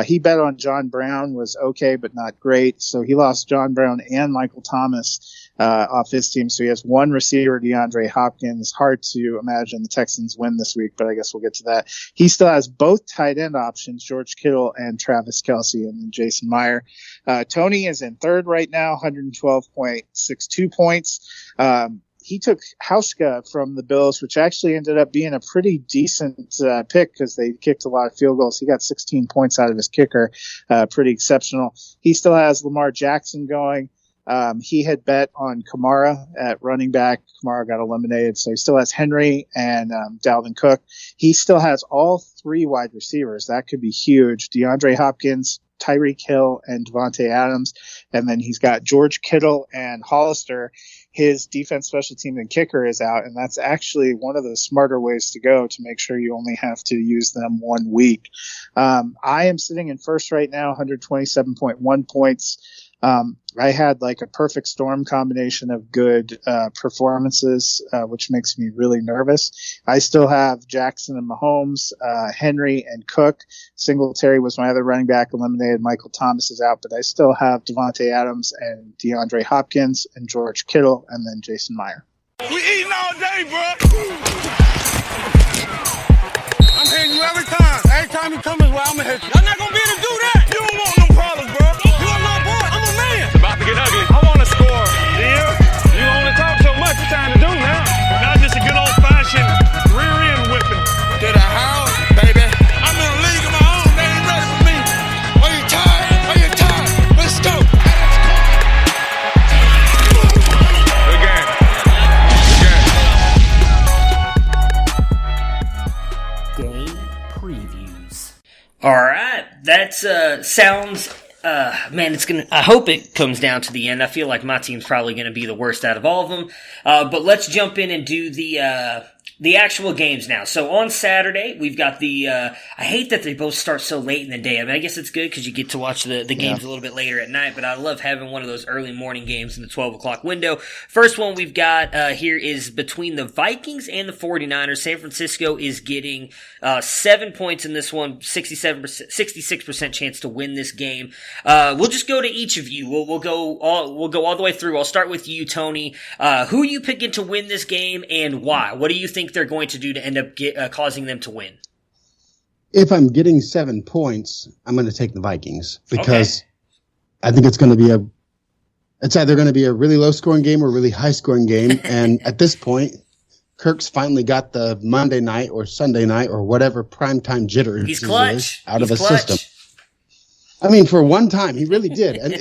He bet on John Brown, was okay but not great. So he lost John Brown and Michael Thomas off his team. So he has one receiver, DeAndre Hopkins. Hard to imagine the Texans win this week, but I guess we'll get to that. He still has both tight end options, George Kittle and Travis Kelce, and then Jason Meyer. Tony is in third right now, 112.62 points. He took Hauschka from the Bills, which actually ended up being a pretty decent pick because they kicked a lot of field goals. He got 16 points out of his kicker. Pretty exceptional. He still has Lamar Jackson going. He had bet on Kamara at running back. Kamara got eliminated, so he still has Henry and Dalvin Cook. He still has all 3 wide receivers. That could be huge. DeAndre Hopkins, Tyreek Hill, and Devontae Adams. And then he's got George Kittle and Hollister. His defense, special team, and kicker is out, and that's actually one of the smarter ways to go to make sure you only have to use them 1 week. I am sitting in first right now, 127.1 points. I had like a perfect storm combination of good performances, which makes me really nervous. I still have Jackson and Mahomes, Henry and Cook. Singletary was my other running back eliminated. Michael Thomas is out, but I still have Devontae Adams and DeAndre Hopkins and George Kittle and then Jason Meyer. We eating all day, bro. I'm hitting you every time. Every time you come is where I'm going to hit you. Y'all not going to be able to do that. You don't want no problems, bro. You are my boy. I'm a man. It's about to get ugly. I want to score. Deal? You only talk so much. It's time to do now. Not just a good old-fashioned rear end whipping. To the house, baby. I'm in a league of my own. They ain't ready for me. Are you tired? Are you tired? Let's go. Good game. Good game. previews. All right, that sounds. Man, I hope it comes down to the end. I feel like my team's probably going to be the worst out of all of them. But let's jump in and do the actual games now. So on Saturday, we've got I hate that they both start so late in the day. I mean, I guess it's good because you get to watch the games a little bit later at night, but I love having one of those early morning games in the 12 o'clock window. First one we've got here is between the Vikings and the 49ers. San Francisco is getting 7 points in this one, 66% chance to win this game. We'll just go to each of you. We'll go all the way through. I'll start with you, Tony. Who are you picking to win this game and why? What do you think they're going to do to end up causing them to win? If I'm getting 7 points, I'm going to take the Vikings because I think it's either going to be a really low scoring game or a really high scoring game. And at this point, Kirk's finally got the Monday night or Sunday night or whatever primetime jitters He's clutch. Out of his system. I mean, for one time, he really did. And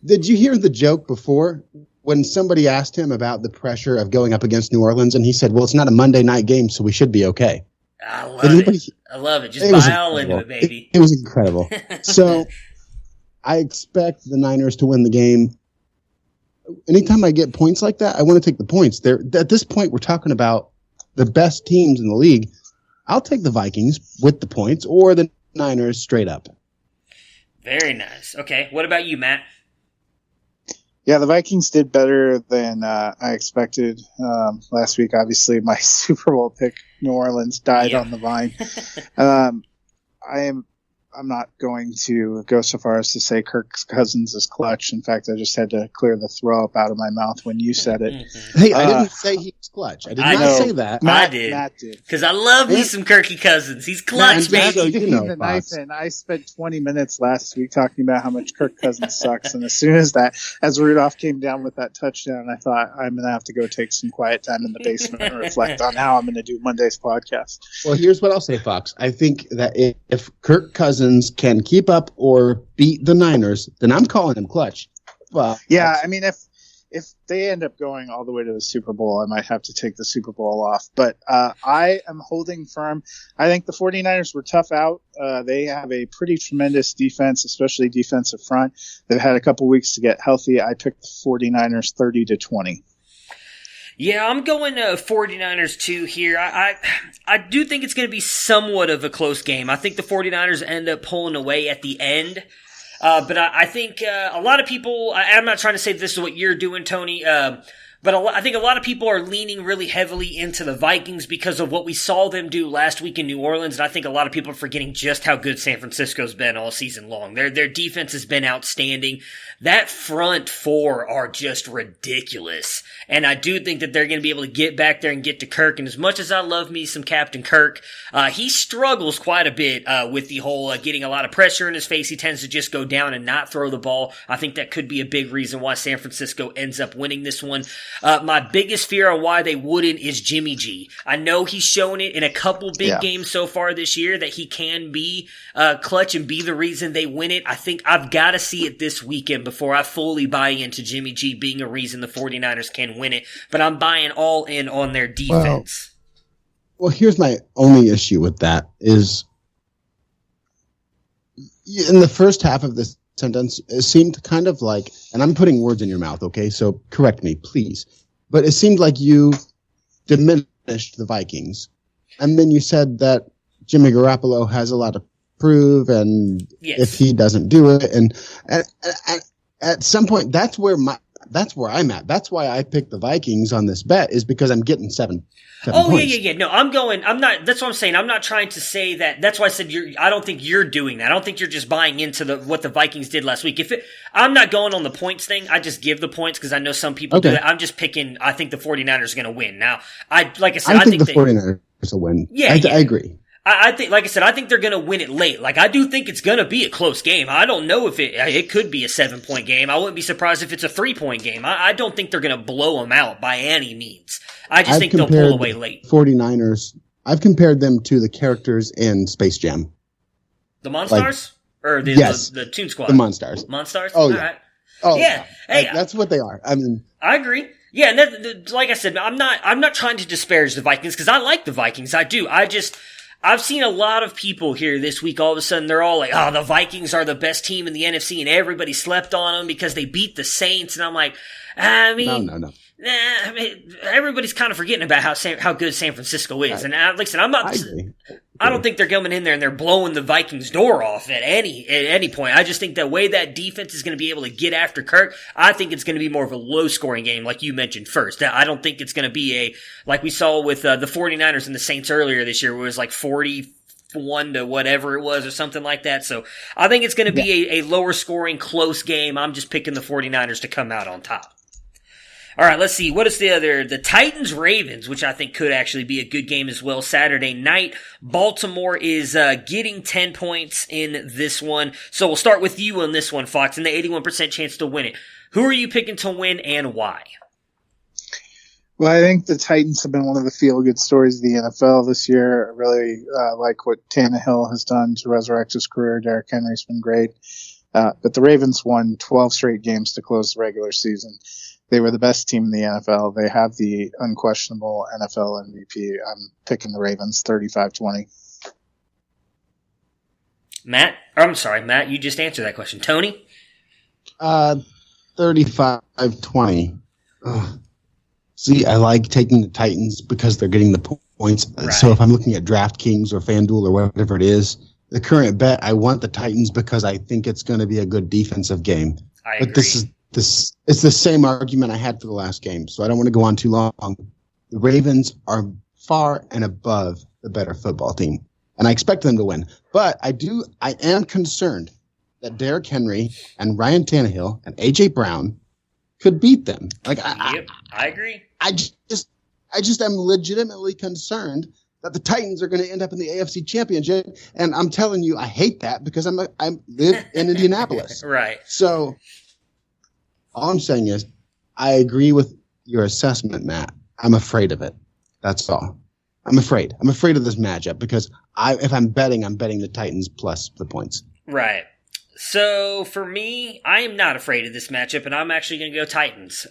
did you hear the joke before when somebody asked him about the pressure of going up against New Orleans? And he said, well, it's not a Monday night game, so we should be okay. I love it. Just buy all into it, baby. It was incredible. So I expect the Niners to win the game. Anytime I get points like that, I want to take the points. At this point, we're talking about the best teams in the league. I'll take the Vikings with the points or the Niners straight up. Very nice. Okay, what about you, Matt? Yeah, the Vikings did better than I expected last week. Obviously, my Super Bowl pick, New Orleans, died on the vine. I'm not going to go so far as to say Kirk Cousins is clutch. In fact, I just had to clear the throw up out of my mouth when you said it. Hey, I didn't say he was clutch. I did not say that. Matt did. Because I love me some Kirky Cousins. He's clutch, baby. I spent 20 minutes last week talking about how much Kirk Cousins sucks. And as soon as Rudolph came down with that touchdown, I thought I'm going to have to go take some quiet time in the basement and reflect on how I'm going to do Monday's podcast. Well, here's what I'll say, Fox. I think that if Kirk Cousins can keep up or beat the Niners, then I'm calling him clutch. Well, yeah, I mean, if they end up going all the way to the Super Bowl, I might have to take the Super Bowl off. But I am holding firm. I think the 49ers were tough out. They have a pretty tremendous defense, especially defensive front. They've had a couple weeks to get healthy. I picked the 49ers 30-20. Yeah, I'm going 49ers too here. I do think it's going to be somewhat of a close game. I think the 49ers end up pulling away at the end. But I think a lot of people, I'm not trying to say this is what you're doing, Tony, but I think a lot of people are leaning really heavily into the Vikings because of what we saw them do last week in New Orleans, and I think a lot of people are forgetting just how good San Francisco's been all season long. Their defense has been outstanding. That front four are just ridiculous, and I do think that they're going to be able to get back there and get to Kirk, and as much as I love me some Captain Kirk, he struggles quite a bit with the whole getting a lot of pressure in his face. He tends to just go down and not throw the ball. I think that could be a big reason why San Francisco ends up winning this one. My biggest fear on why they wouldn't is Jimmy G. I know he's shown it in a couple big games so far this year that he can be clutch and be the reason they win it. I think I've got to see it this weekend before I fully buy into Jimmy G being a reason the 49ers can win it. But I'm buying all in on their defense. Well, here's my only issue with that is in the first half of this sentence, it seemed kind of like, and I'm putting words in your mouth, okay? So correct me, please. But it seemed like you diminished the Vikings. And then you said that Jimmy Garoppolo has a lot to prove, and if he doesn't do it, and at some point, that's where I'm at. That's why I picked the Vikings on this bet, is because I'm getting seven points. Yeah. No, I'm not, that's what I'm saying. I'm not trying to say that. That's why I said I don't think you're doing that. I don't think you're just buying into what the Vikings did last week. I'm not going on the points thing. I just give the points because I know some people do that. I'm just picking, I think the 49ers are going to win. Now, I think the 49ers will win. I agree. I think, like I said, I think they're going to win it late. Like, I do think it's going to be a close game. I don't know if it could be a 7-point game. I wouldn't be surprised if it's a 3-point game. I don't think they're going to blow them out by any means. I just think they'll pull away late. 49ers, I've compared them to the characters in Space Jam. The Monstars? Or the Toon Squad? The Monstars. Monstars? Oh, yeah. All right. Oh, yeah. Hey, that's what they are. I mean, I agree. Yeah, and like I said, I'm not trying to disparage the Vikings because I like the Vikings. I do. I've seen a lot of people here this week, all of a sudden, they're all like, oh, the Vikings are the best team in the NFC, and everybody slept on them because they beat the Saints. And I'm like, no. I mean, everybody's kind of forgetting about how good San Francisco is. And like I said, I don't think they're coming in there and they're blowing the Vikings' door off at any point. I just think the way that defense is going to be able to get after Kirk, I think it's going to be more of a low-scoring game, like you mentioned first. I don't think it's going to be like we saw with the 49ers and the Saints earlier this year, where it was like 41 to whatever it was or something like that. So I think it's going to be a lower-scoring, close game. I'm just picking the 49ers to come out on top. All right, let's see. What is the Titans-Ravens, which I think could actually be a good game as well, Saturday night. Baltimore is getting 10 points in this one. So we'll start with you on this one, Fox, and the 81% chance to win it. Who are you picking to win and why? Well, I think the Titans have been one of the feel-good stories of the NFL this year. I really like what Tannehill has done to resurrect his career. Derrick Henry's been great. But the Ravens won 12 straight games to close the regular season. They were the best team in the NFL. They have the unquestionable NFL MVP. I'm picking the Ravens 35-20. Matt, you just answered that question. Tony? 35-20. See, I like taking the Titans because they're getting the points. Right. So if I'm looking at DraftKings or FanDuel or whatever it is, the current bet, I want the Titans because I think it's going to be a good defensive game. I agree. But it's the same argument I had for the last game, so I don't want to go on too long. The Ravens are far and above the better football team, and I expect them to win. But I am concerned that Derrick Henry and Ryan Tannehill and A.J. Brown could beat them. I agree. I just am legitimately concerned that the Titans are going to end up in the AFC Championship, and I'm telling you, I hate that because I live in Indianapolis. Right. So all I'm saying is I agree with your assessment, Matt. I'm afraid of it. That's all. I'm afraid. I'm afraid of this matchup because if I'm betting the Titans plus the points. Right. So for me, I am not afraid of this matchup, and I'm actually going to go Titans.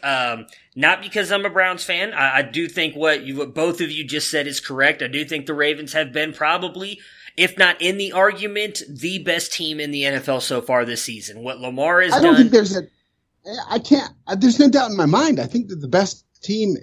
Not because I'm a Browns fan. I do think what both of you just said is correct. I do think the Ravens have been probably, if not in the argument, the best team in the NFL so far this season. What Lamar has done. I don't think there's no doubt in my mind. I think that the best team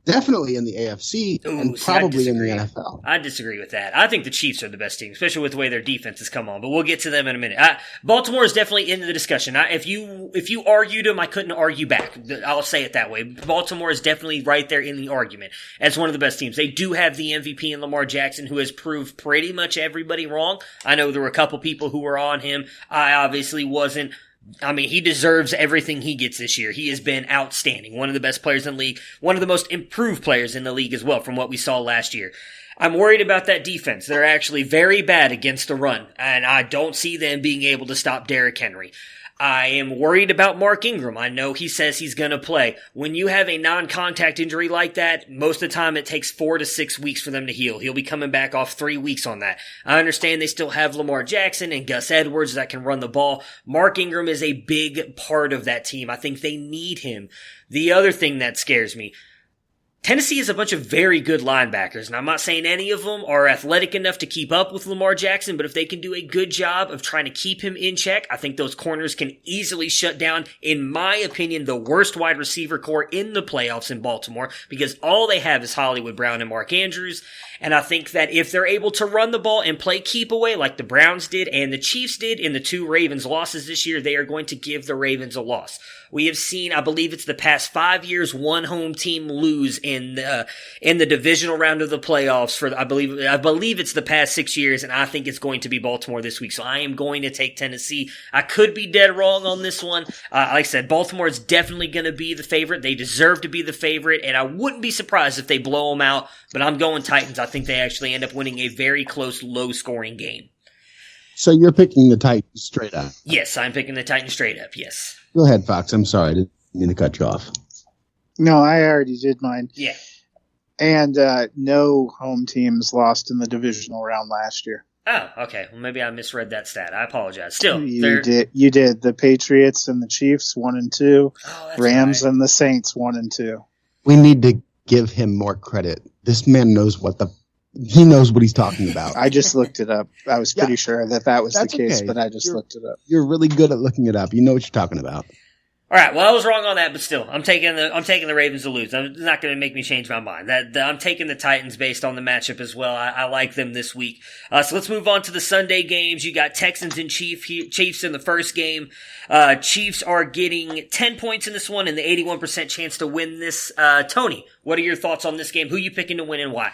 definitely in the AFC and probably in the NFL. I disagree with that. I think the Chiefs are the best team, especially with the way their defense has come on, but we'll get to them in a minute. Baltimore is definitely in the discussion. If you argued them, I couldn't argue back. I'll say it that way. Baltimore is definitely right there in the argument as one of the best teams. They do have the MVP in Lamar Jackson, who has proved pretty much everybody wrong. I know there were a couple people who were on him. I obviously wasn't. I mean, he deserves everything he gets this year. He has been outstanding. One of the best players in the league. One of the most improved players in the league as well from what we saw last year. I'm worried about that defense. They're actually very bad against the run, and I don't see them being able to stop Derrick Henry. I am worried about Mark Ingram. I know he says he's going to play. When you have a non-contact injury like that, most of the time it takes 4 to 6 weeks for them to heal. He'll be coming back off 3 weeks on that. I understand they still have Lamar Jackson and Gus Edwards that can run the ball. Mark Ingram is a big part of that team. I think they need him. The other thing that scares me, Tennessee is a bunch of very good linebackers, and I'm not saying any of them are athletic enough to keep up with Lamar Jackson, but if they can do a good job of trying to keep him in check, I think those corners can easily shut down, in my opinion, the worst wide receiver core in the playoffs in Baltimore, because all they have is Hollywood Brown and Mark Andrews, and I think that if they're able to run the ball and play keep away like the Browns did and the Chiefs did in the 2 Ravens losses this year, they are going to give the Ravens a loss. We have seen, I believe it's the past 5 years, one home team lose in the divisional round of the playoffs for, I believe it's the past 6 years, and I think it's going to be Baltimore this week. So I am going to take Tennessee. I could be dead wrong on this one. Like I said, Baltimore is definitely going to be the favorite. They deserve to be the favorite, and I wouldn't be surprised if they blow them out, but I'm going Titans. I think they actually end up winning a very close, low-scoring game. So you're picking the Titans straight up? Yes, I'm picking the Titans straight up, yes. Go ahead, Fox. I'm sorry. I didn't mean to cut you off. No, I already did mine. Yeah. And no home teams lost in the divisional round last year. Oh, okay. Well, maybe I misread that stat. I apologize. Still, you did. The Patriots and the Chiefs 1-2. Oh, Rams and the Saints 1-2. We need to give him more credit. This man knows what the he knows what he's talking about. I just looked it up. I was pretty sure that was the case, okay. but I just looked it up. You're really good at looking it up. You know what you're talking about. All right, well, I was wrong on that, but still, I'm taking the Ravens to lose. It's not going to make me change my mind. I'm taking the Titans based on the matchup as well. I like them this week. So let's move on to the Sunday games. You got Texans and Chiefs in the first game. Chiefs are getting 10 points in this one and the 81% chance to win this. Tony, what are your thoughts on this game? Who are you picking to win and why?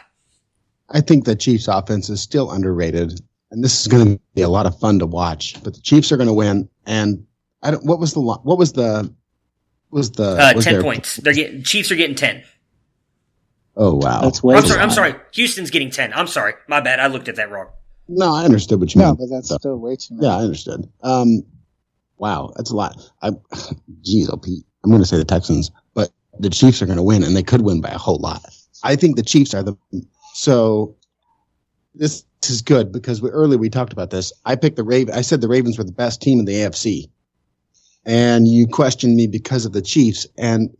I think the Chiefs offense is still underrated, and this is going to be a lot of fun to watch. But the Chiefs are going to win, and what was the 10 points. Chiefs are getting 10. Oh wow. That's way I'm sorry. Houston's getting 10. I'm sorry. My bad. I looked at that wrong. No, I understood what you meant. No, but that's still way too much. Yeah, I understood. Wow, that's a lot. Geez, Pete. I'm going to say the Texans, but the Chiefs are going to win, and they could win by a whole lot. I think the Chiefs are so this is good because earlier we talked about this. I picked the Ravens. I said the Ravens were the best team in the AFC. And you questioned me because of the Chiefs. And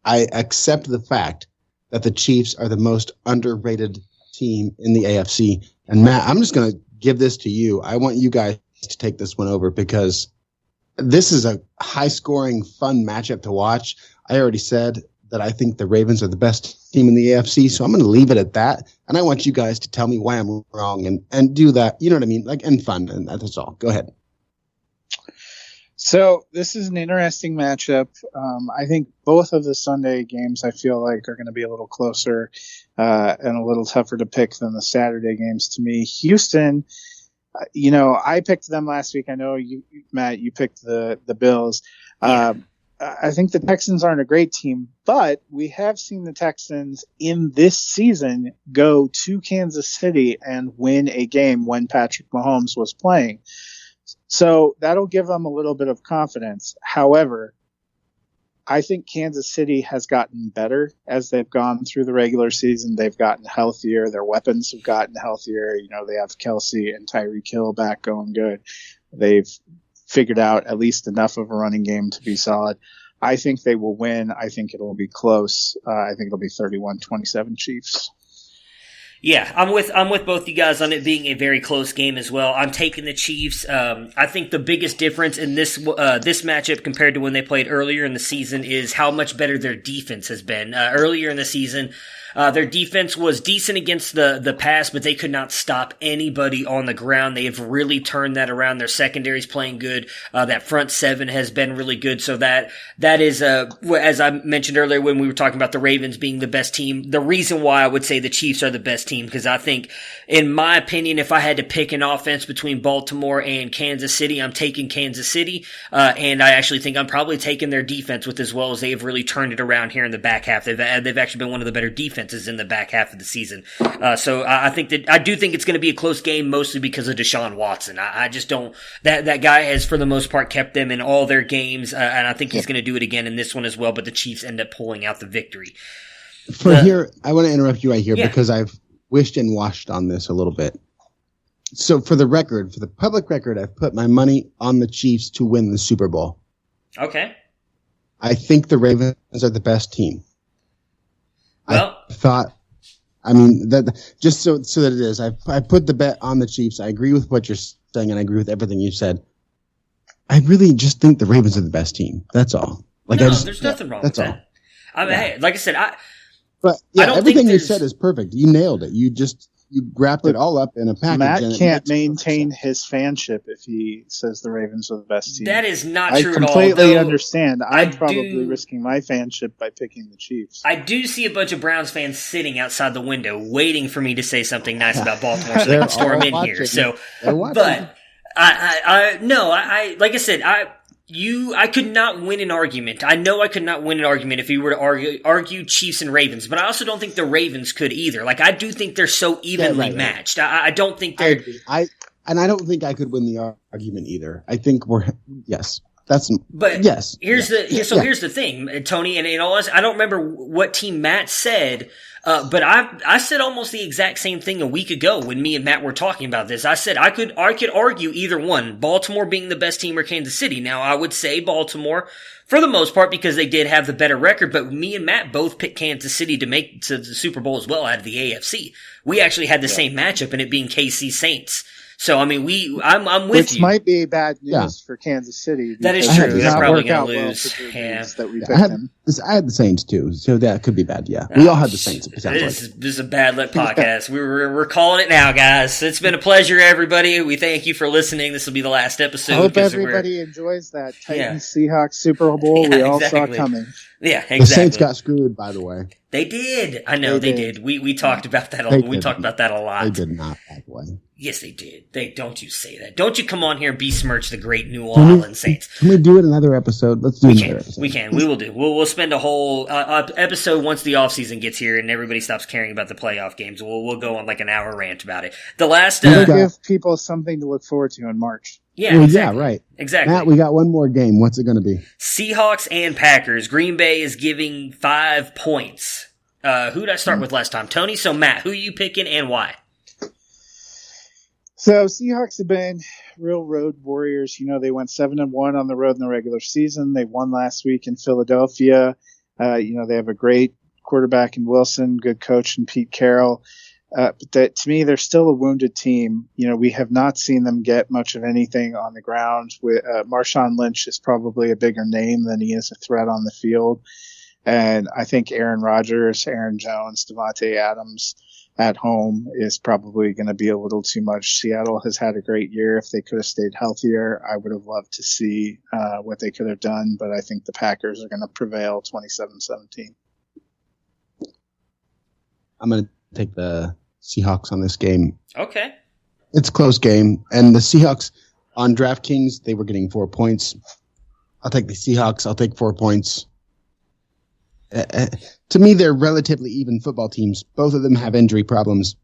I accept the fact that the Chiefs are the most underrated team in the AFC. And Matt, I'm just going to give this to you. I want you guys to take this one over because this is a high scoring, fun matchup to watch. I already said that I think the Ravens are the best team in the AFC. So I'm going to leave it at that. And I want you guys to tell me why I'm wrong and do that. You know what I mean? And fun. And that's all. Go ahead. So this is an interesting matchup. I think both of the Sunday games I feel like are going to be a little closer and a little tougher to pick than the Saturday games to me. Houston, I picked them last week. I know you, Matt, you picked the Bills. I think the Texans aren't a great team, but we have seen the Texans in this season go to Kansas City and win a game when Patrick Mahomes was playing. So that'll give them a little bit of confidence. However, I think Kansas City has gotten better as they've gone through the regular season. They've gotten healthier. Their weapons have gotten healthier. They have Kelsey and Tyreek Hill back going good. They've figured out at least enough of a running game to be solid. I think they will win. I think it'll be close. I think it'll be 31-27 Chiefs. Yeah, I'm with both you guys on it being a very close game as well. I'm taking the Chiefs. I think the biggest difference in this matchup compared to when they played earlier in the season is how much better their defense has been. Earlier in the season, their defense was decent against the pass, but they could not stop anybody on the ground. They have really turned that around. Their secondary's playing good. That front seven has been really good. So that is, as I mentioned earlier when we were talking about the Ravens being the best team, the reason why I would say the Chiefs are the best team, because I think, in my opinion, if I had to pick an offense between Baltimore and Kansas City, I'm taking Kansas City. And I actually think I'm probably taking their defense with as well as they have really turned it around here in the back half. They've actually been one of the better defenses in the back half of the season. So I do think it's going to be a close game, mostly because of Deshaun Watson. I just don't, that guy has for the most part kept them in all their games. And I think he's going to do it again in this one as well, but the Chiefs end up pulling out the victory. Here, I want to interrupt you right here because I've wished and washed on this a little bit. So for the public record, I've put my money on the Chiefs to win the Super Bowl. Okay. I think the Ravens are the best team. Well, I thought, that just so that it is, I put the bet on the Chiefs. I agree with what you're saying, and I agree with everything you said. I really just think the Ravens are the best team. That's all. There's nothing wrong with that. Hey, like I said, I don't everything you said is perfect. You nailed it. You wrapped it all up in a package. Matt can't maintain his fanship if he says the Ravens are the best team. That is not true at all. I completely understand. I'm probably risking my fanship by picking the Chiefs. I do see a bunch of Browns fans sitting outside the window waiting for me to say something nice about Baltimore so they can storm in here. So, but like I said, I could not win an argument. I know I could not win an argument if you were to argue Chiefs and Ravens, but I also don't think the Ravens could either. I do think they're so evenly matched. I don't think they're... I don't think I could win the argument either. I think yes. Yes. Here's the thing, Tony, and I don't remember what team Matt said, but I said almost the exact same thing a week ago when me and Matt were talking about this. I said I could argue either one, Baltimore being the best team or Kansas City. Now I would say Baltimore for the most part because they did have the better record, but me and Matt both picked Kansas City to make to the Super Bowl as well out of the AFC. We actually had the same matchup, and it being KC Saints. So I mean, I'm with you. Which might be bad news for Kansas City. That is true. They're probably going to lose. That we I had the Saints too, so that could be bad. Yeah, we all had the Saints. This is a bad luck podcast. We're calling it now, guys. It's been a pleasure, everybody. We thank you for listening. This will be the last episode. I hope everybody enjoys that Titans Seahawks Super Bowl we all saw coming. Yeah, exactly. The Saints got screwed, by the way. They did. I know they did. We talked about that. We talked about that a lot. They did not, by the way. Yes, they did. Don't you say that. Don't you come on here and besmirch the great New Orleans Saints. Can we do it another episode? Let's do another episode. We can. We will do. We'll spend a whole episode once the offseason gets here and everybody stops caring about the playoff games. We'll go on like an hour rant about it. The last give people something to look forward to in March. Yeah, exactly. Yeah, right. Exactly. Matt, we got one more game. What's it going to be? Seahawks and Packers. Green Bay is giving 5 points. Who did I start with last time? Tony. So Matt, who are you picking and why? So Seahawks have been real road warriors. You know, they went 7-1 on the road in the regular season. They won last week in Philadelphia. They have a great quarterback in Wilson, good coach in Pete Carroll. But to me, they're still a wounded team. You know, we have not seen them get much of anything on the ground. Marshawn Lynch is probably a bigger name than he is a threat on the field. And I think Aaron Rodgers, Aaron Jones, Devontae Adams at home is probably going to be a little too much. Seattle has had a great year. If they could have stayed healthier, I would have loved to see what they could have done. But I think the Packers are going to prevail 27-17. I'm going to take the Seahawks on this game. Okay. It's a close game. And the Seahawks on DraftKings, they were getting 4 points. I'll take the Seahawks. I'll take 4 points. To me, they're relatively even football teams. Both of them have injury problems.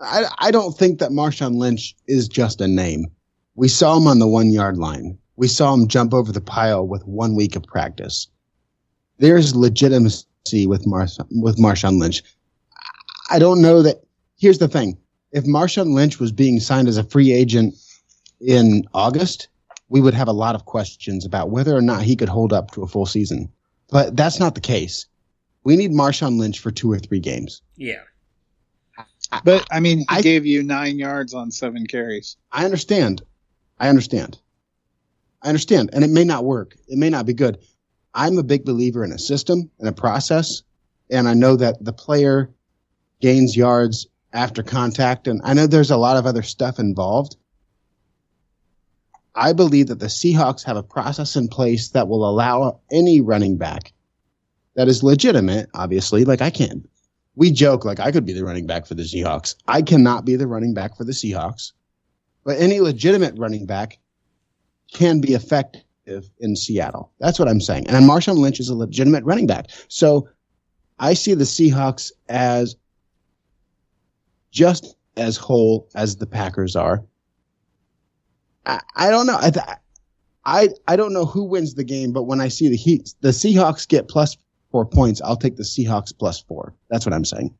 I don't think that Marshawn Lynch is just a name. We saw him on the 1 yard line. We saw him jump over the pile with 1 week of practice. There's legitimacy with Marshawn Lynch. I don't know that. Here's the thing. If Marshawn Lynch was being signed as a free agent in August, we would have a lot of questions about whether or not he could hold up to a full season. But that's not the case. We need Marshawn Lynch for 2 or 3 games. Yeah. But, I mean, he gave you 9 yards on 7 carries. I understand. And it may not work. It may not be good. I'm a big believer in a system and a process. And I know that the player gains yards after contact. And I know there's a lot of other stuff involved. I believe that the Seahawks have a process in place that will allow any running back that is legitimate, obviously. Like we joke like I could be the running back for the Seahawks. I cannot be the running back for the Seahawks. But any legitimate running back can be effective in Seattle. That's what I'm saying. And Marshawn Lynch is a legitimate running back. So I see the Seahawks as just as whole as the Packers are. I don't know. I don't know who wins the game, but when I see the Seahawks get plus 4 points, I'll take the Seahawks plus 4. That's what I'm saying.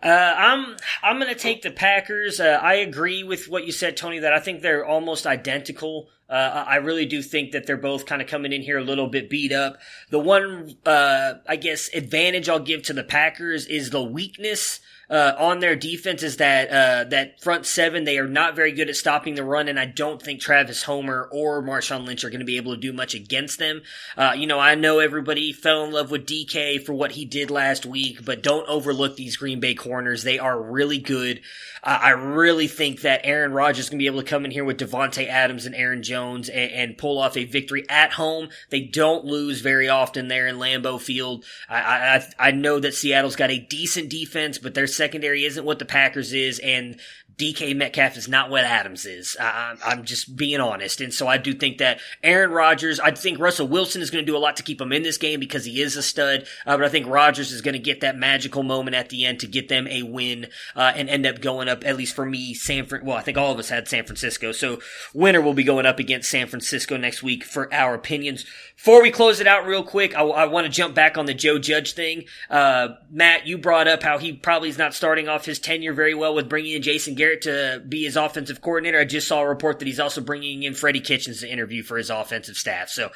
I'm going to take the Packers. I agree with what you said, Tony, that I think they're almost identical. I really do think that they're both kind of coming in here a little bit beat up. The one, I guess, advantage I'll give to the Packers is the weakness on their defense is that front seven. They are not very good at stopping the run, and I don't think Travis Homer or Marshawn Lynch are going to be able to do much against them. I know everybody fell in love with DK for what he did last week, but don't overlook these Green Bay corners. They are really good. I really think that Aaron Rodgers is going to be able to come in here with Devontae Adams and Aaron Jones and pull off a victory at home. They don't lose very often there in Lambeau Field. I know that Seattle's got a decent defense, but their secondary isn't what the Packers is, and DK Metcalf is not what Adams is. I'm just being honest. And so I do think that Aaron Rodgers, I think Russell Wilson is going to do a lot to keep him in this game because he is a stud. But I think Rodgers is going to get that magical moment at the end to get them a win and end up going up, at least for me, I think all of us had San Francisco. So winner will be going up against San Francisco next week for our opinions. Before we close it out real quick, I want to jump back on the Joe Judge thing. Matt, you brought up how he probably is not starting off his tenure very well with bringing in Jason Garrett to be his offensive coordinator. I just saw a report that he's also bringing in Freddie Kitchens to interview for his offensive staff. So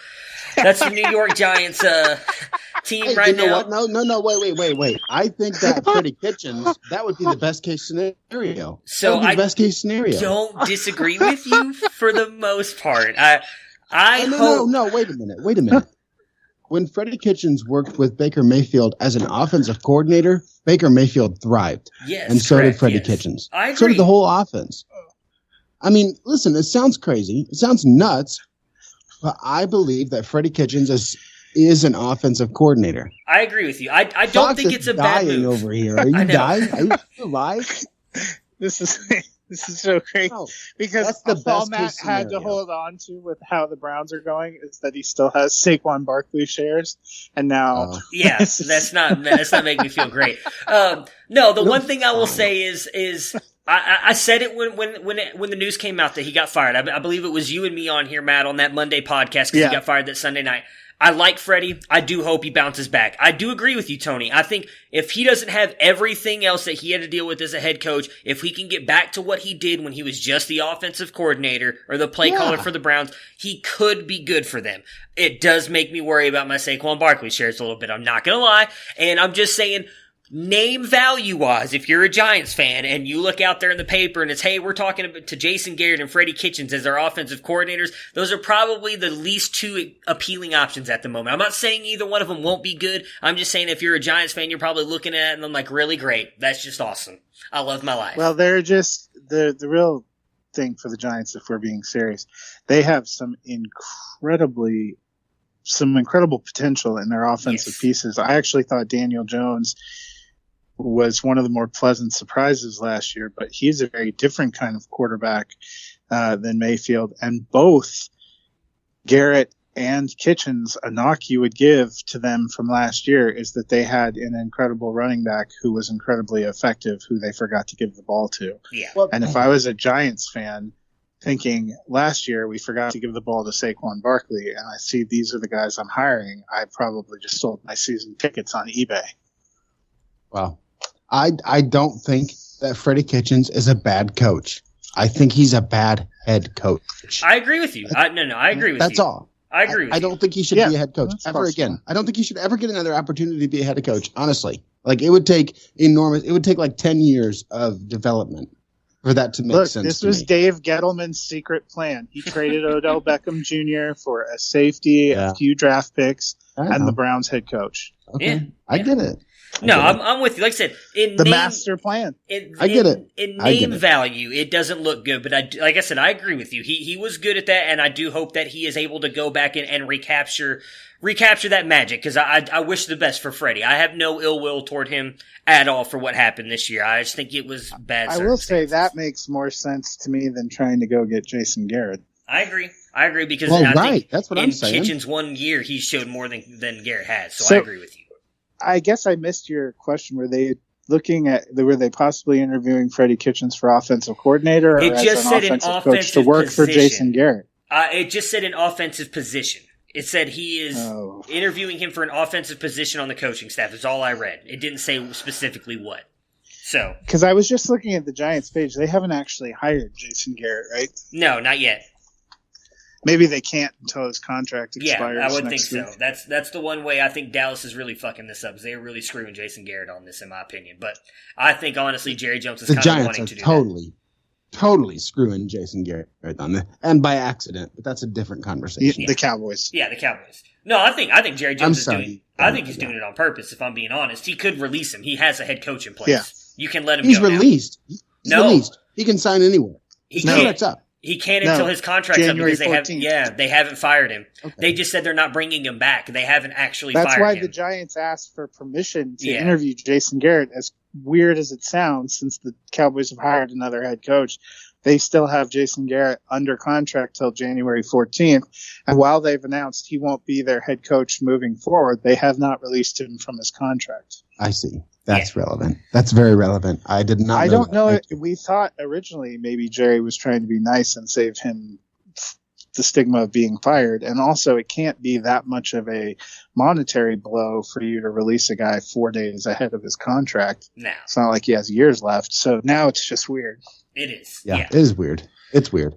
that's the New York Giants team right now. What? No, wait. I think that Freddie Kitchens, that would be the best case scenario. So the best case scenario. Don't disagree with you for the most part. No, wait a minute. When Freddie Kitchens worked with Baker Mayfield as an offensive coordinator, Baker Mayfield thrived. Yes, and so did Freddie yes. Kitchens. I agree. So did the whole offense. I mean, listen, it sounds crazy. It sounds nuts. But I believe that Freddie Kitchens is an offensive coordinator. I agree with you. I don't Fox think it's a bad move. Over here. Are you dying? Are you still alive? This is so great because that's the all best Matt case had to scenario. hold on to with how the Browns are going is that he still has Saquon Barkley shares, and now yeah, that's not making me feel great. No, the one thing I will say is I said it when the news came out that he got fired. I believe it was you and me on here, Matt, on that Monday podcast because he got fired that Sunday night. I like Freddie. I do hope he bounces back. I do agree with you, Tony. I think if he doesn't have everything else that he had to deal with as a head coach, if he can get back to what he did when he was just the offensive coordinator or the play caller for the Browns, he could be good for them. It does make me worry about my Saquon Barkley shares a little bit. I'm not going to lie. And I'm just saying, name value wise, if you're a Giants fan and you look out there in the paper and it's, hey, we're talking to Jason Garrett and Freddie Kitchens as our offensive coordinators, those are probably the least two appealing options at the moment. I'm not saying either one of them won't be good. I'm just saying if you're a Giants fan, you're probably looking at it and I'm like, really great. That's just awesome. I love my life. Well, they're just the real thing for the Giants, if we're being serious. They have some incredible potential in their offensive pieces. I actually thought Daniel Jones was one of the more pleasant surprises last year, but he's a very different kind of quarterback than Mayfield. And both Garrett and Kitchens, a knock you would give to them from last year is that they had an incredible running back who was incredibly effective, who they forgot to give the ball to. Yeah. And if I was a Giants fan thinking last year we forgot to give the ball to Saquon Barkley and I see these are the guys I'm hiring, I probably just sold my season tickets on eBay. Wow. I don't think that Freddie Kitchens is a bad coach. I think he's a bad head coach. I agree with you. I agree with you. That's all. I agree with you. I don't think he should be a head coach ever again. I don't think he should ever get another opportunity to be a head coach, honestly. Like, it would take like 10 years of development for that to make sense. This was Dave Gettleman's secret plan. He traded Odell Beckham Jr. for a safety, a few draft picks, and the Browns head coach. Okay. Yeah. I get it. I'm with you. Like I said, master plan. I get it. In name value, it doesn't look good, but like I said, I agree with you. He was good at that, and I do hope that he is able to go back and recapture that magic, because I wish the best for Freddie. I have no ill will toward him at all for what happened this year. I just think it was bad. I will say that makes more sense to me than trying to go get Jason Garrett. I agree because I think that's what in I'm saying. Kitchens 1 year he showed more than Garrett has, so I agree with you. I guess I missed your question. Were they possibly interviewing Freddie Kitchens for offensive coordinator, or it just as an said offensive an coach to work position. for Jason Garrett? It just said an offensive position. It said he is interviewing him for an offensive position on the coaching staff. Is all I read. It didn't say specifically what. So, because I was just looking at the Giants page, they haven't actually hired Jason Garrett, right? No, not yet. Maybe they can't until his contract expires. Yeah, I would think week. so. That's the one way I think Dallas is really fucking this up. Is they're really screwing Jason Garrett on this, in my opinion. But I think honestly, Jerry Jones is kind of wanting to do that. Totally screwing Jason Garrett on that, and by accident. But that's a different conversation. The Cowboys. Yeah, the Cowboys. No, I think Jerry Jones is doing. I think he's doing it on purpose. If I'm being honest, he could release him. He has a head coach in place. Yeah. You can let him. He's go released. Now. He's released. He can sign anywhere. His contract's up. He can't until his contract's up because they haven't fired him. Okay. They just said they're not bringing him back. They haven't actually That's fired why him. the Giants asked for permission to interview Jason Garrett as weird as it sounds, since the Cowboys have hired another head coach, they still have Jason Garrett under contract till January 14th. And while they've announced he won't be their head coach moving forward, they have not released him from his contract. I see. That's relevant. That's very relevant. I did not. I don't know. We thought originally maybe Jerry was trying to be nice and save him the stigma of being fired. And also, it can't be that much of a monetary blow for you to release a guy 4 days ahead of his contract. No. It's not like he has years left. So now it's just weird. It is. Yeah, it is weird. It's weird.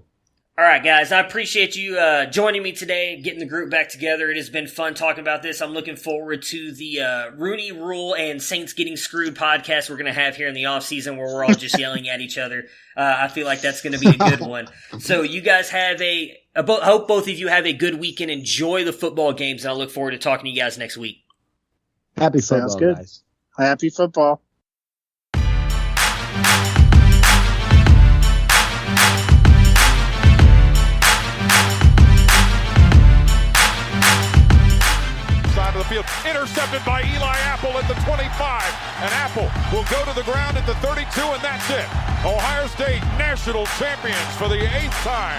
All right, guys, I appreciate you joining me today, getting the group back together. It has been fun talking about this. I'm looking forward to the Rooney Rule and Saints Getting Screwed podcast we're going to have here in the offseason where we're all just yelling at each other. I feel like that's going to be a good one. So you guys have hope both of you have a good weekend. Enjoy the football games, and I look forward to talking to you guys next week. Happy football, Sounds good. Guys. Happy football. The field intercepted by Eli Apple at the 25, and Apple will go to the ground at the 32, and that's it. Ohio State national champions for the 8th time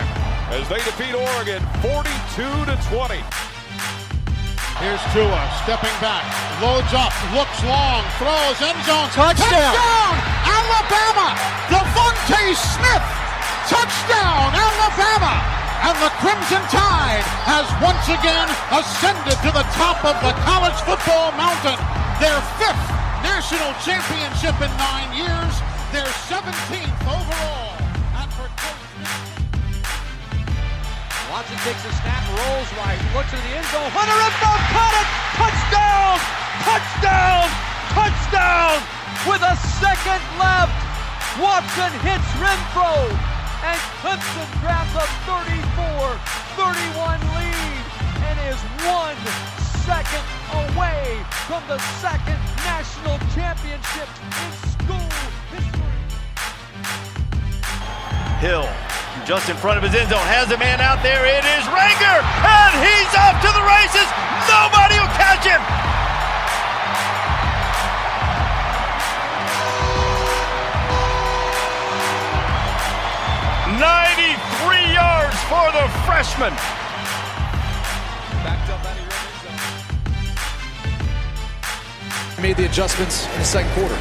as they defeat Oregon 42-20. Here's Tua stepping back, loads up, looks long, throws, end zone, Touchdown! Alabama! Devontae Smith, touchdown, Alabama! And the Crimson Tide has once again ascended to the top of the college football mountain. Their 5th national championship in 9 years, their 17th overall. And for Watson takes a snap, rolls right, looks at the end zone. Hunter in front, caught it! Touchdown! Touchdown! Touchdown! With a second left, Watson hits Renfro. And Clemson grabs a 34-31 lead and is 1 second away from the 2nd national championship in school history. Hill, just in front of his end zone, has a man out there. It is Rager, and he's off to the races. Nobody will catch him. 93 yards for the freshman. Backed up out of your end zone. Made the adjustments in the second quarter.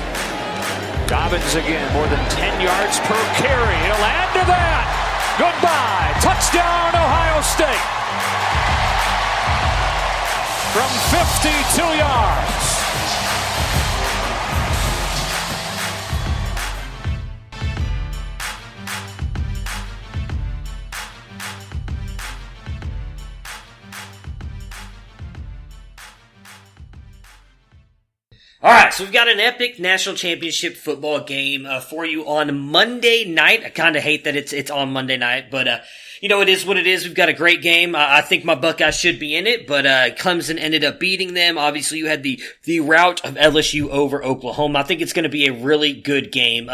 Dobbins again, more than 10 yards per carry. He'll add to that. Goodbye. Touchdown, Ohio State. From 52 yards. All right, so we've got an epic national championship football game for you on Monday night. I kind of hate that it's on Monday night, but it is what it is. We've got a great game. I think my Buckeyes should be in it, but Clemson ended up beating them. Obviously, you had the rout of LSU over Oklahoma. I think it's going to be a really good game.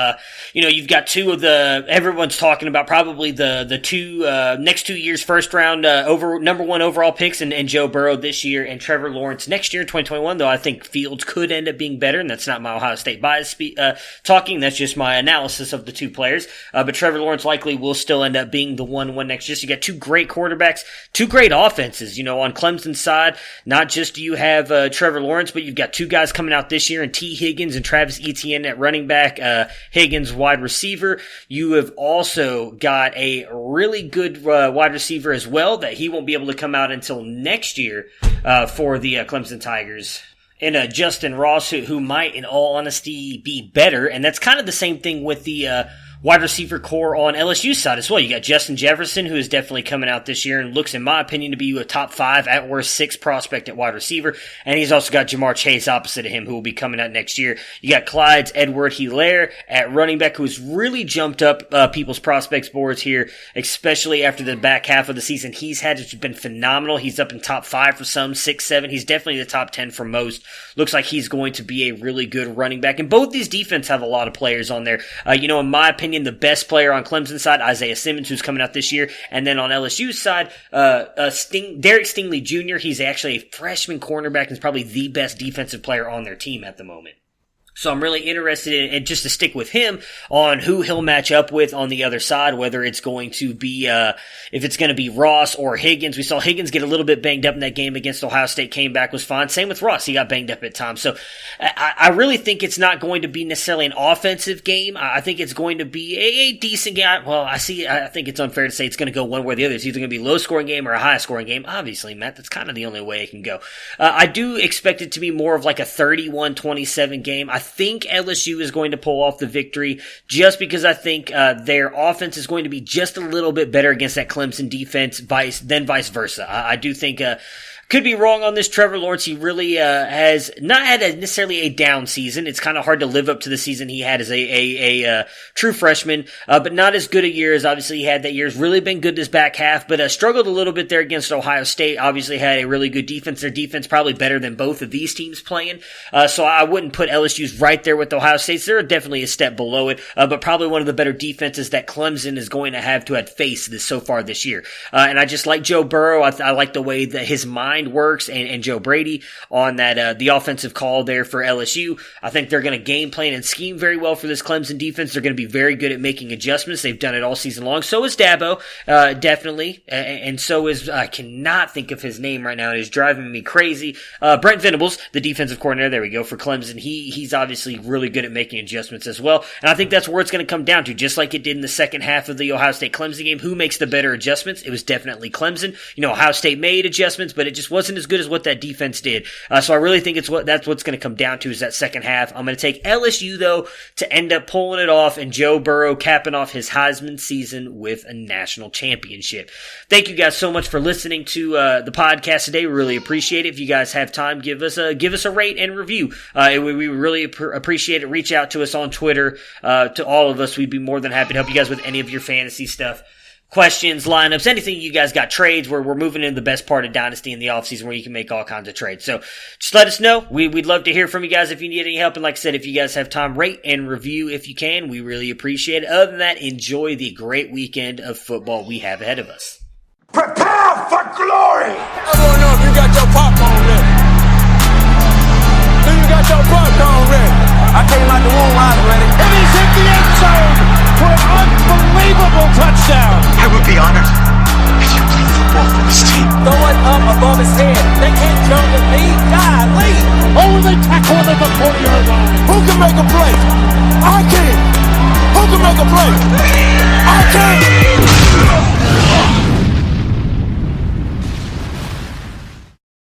You've got two of everyone's talking about probably the two next 2 years first round number 1 overall picks, and Joe Burrow this year and Trevor Lawrence next year in 2021. Though I think Fields could end up being better, and that's not my Ohio State bias talking. That's just my analysis of the two players. But Trevor Lawrence likely will still end up being the one next year. So you got two great quarterbacks, two great offenses. On Clemson's side, not just do you have Trevor Lawrence, but you've got two guys coming out this year, and T. Higgins and Travis Etienne at running back, Higgins wide receiver. You have also got a really good wide receiver as well that he won't be able to come out until next year for the Clemson Tigers. And Justin Ross, who might, in all honesty, be better. And that's kind of the same thing with the wide receiver core on LSU's side as well. You got Justin Jefferson, who is definitely coming out this year and looks, in my opinion, to be a top 5, at worst 6 prospect at wide receiver. And he's also got Jamar Chase opposite of him, who will be coming out next year. You got Clyde's Edward-Helaire at running back, who's really jumped up people's prospects boards here, especially after the back half of the season he's had. It's been phenomenal. He's up in top 5 for some, 6, 7. He's definitely the top 10 for most. Looks like he's going to be a really good running back. And both these defense have a lot of players on there. In my opinion, the best player on Clemson's side, Isaiah Simmons, who's coming out this year. And then on LSU's side, Derek Stingley Jr., he's actually a freshman cornerback and is probably the best defensive player on their team at the moment. So I'm really interested in just to stick with him on who he'll match up with on the other side, whether it's going to be, if it's going to be Ross or Higgins. We saw Higgins get a little bit banged up in that game against Ohio State, came back, was fine. Same with Ross. He got banged up at times. So I really think it's not going to be necessarily an offensive game. I think it's going to be a decent game. Well, I think it's unfair to say it's going to go one way or the other. It's either going to be a low scoring game or a high scoring game. Obviously, Matt, that's kind of the only way it can go. I do expect it to be more of like a 31-27 game. I think LSU is going to pull off the victory just because I think their offense is going to be just a little bit better against that Clemson defense than vice versa. I do think could be wrong on this. Trevor Lawrence, he really has not had necessarily a down season. It's kind of hard to live up to the season he had as a true freshman, but not as good a year as obviously he had that year. He's really been good this back half, but struggled a little bit there against Ohio State. Obviously had a really good defense. Their defense probably better than both of these teams playing, so I wouldn't put LSU's right there with Ohio State's. They're definitely a step below it, but probably one of the better defenses that Clemson is going to have faced so far this year. And I just like Joe Burrow. I like the way that his mind works and Joe Brady on that the offensive call there for LSU. I think they're going to game plan and scheme very well for this Clemson defense. They're going to be very good at making adjustments. They've done it all season long. So is Dabo, definitely, and so is I cannot think of his name right now. It is driving me crazy. Brent Venables, the defensive coordinator. There we go for Clemson. He's obviously really good at making adjustments as well. And I think that's where it's going to come down to, just like it did in the second half of the Ohio State Clemson game. Who makes the better adjustments? It was definitely Clemson. Ohio State made adjustments, but it just wasn't as good as what that defense did. So I really think that's what's going to come down to is that second half. I'm going to take LSU, though, to end up pulling it off and Joe Burrow capping off his Heisman season with a national championship. Thank you guys so much for listening to the podcast today. We really appreciate it. If you guys have time, give us a rate and review. We really appreciate it. Reach out to us on Twitter. To all of us, we'd be more than happy to help you guys with any of your fantasy stuff. Questions, lineups, anything you guys got, trades, where we're moving into the best part of Dynasty in the offseason where you can make all kinds of trades. So just let us know. We'd love to hear from you guys if you need any help. And like I said, if you guys have time, rate and review if you can. We really appreciate it. Other than that, enjoy the great weekend of football we have ahead of us. Prepare for glory! I don't know if you got your popcorn ready. Do you got your popcorn ready? I came out the womb, I was ready. And he's hit the end zone for an unbelievable touchdown. I would be honored if you played football for this team. Throw it up above his head. They can't jump with me. Golly. Oh, they tackle him at the 40-yard line. Who can make a play? I can. Who can make a play? I can.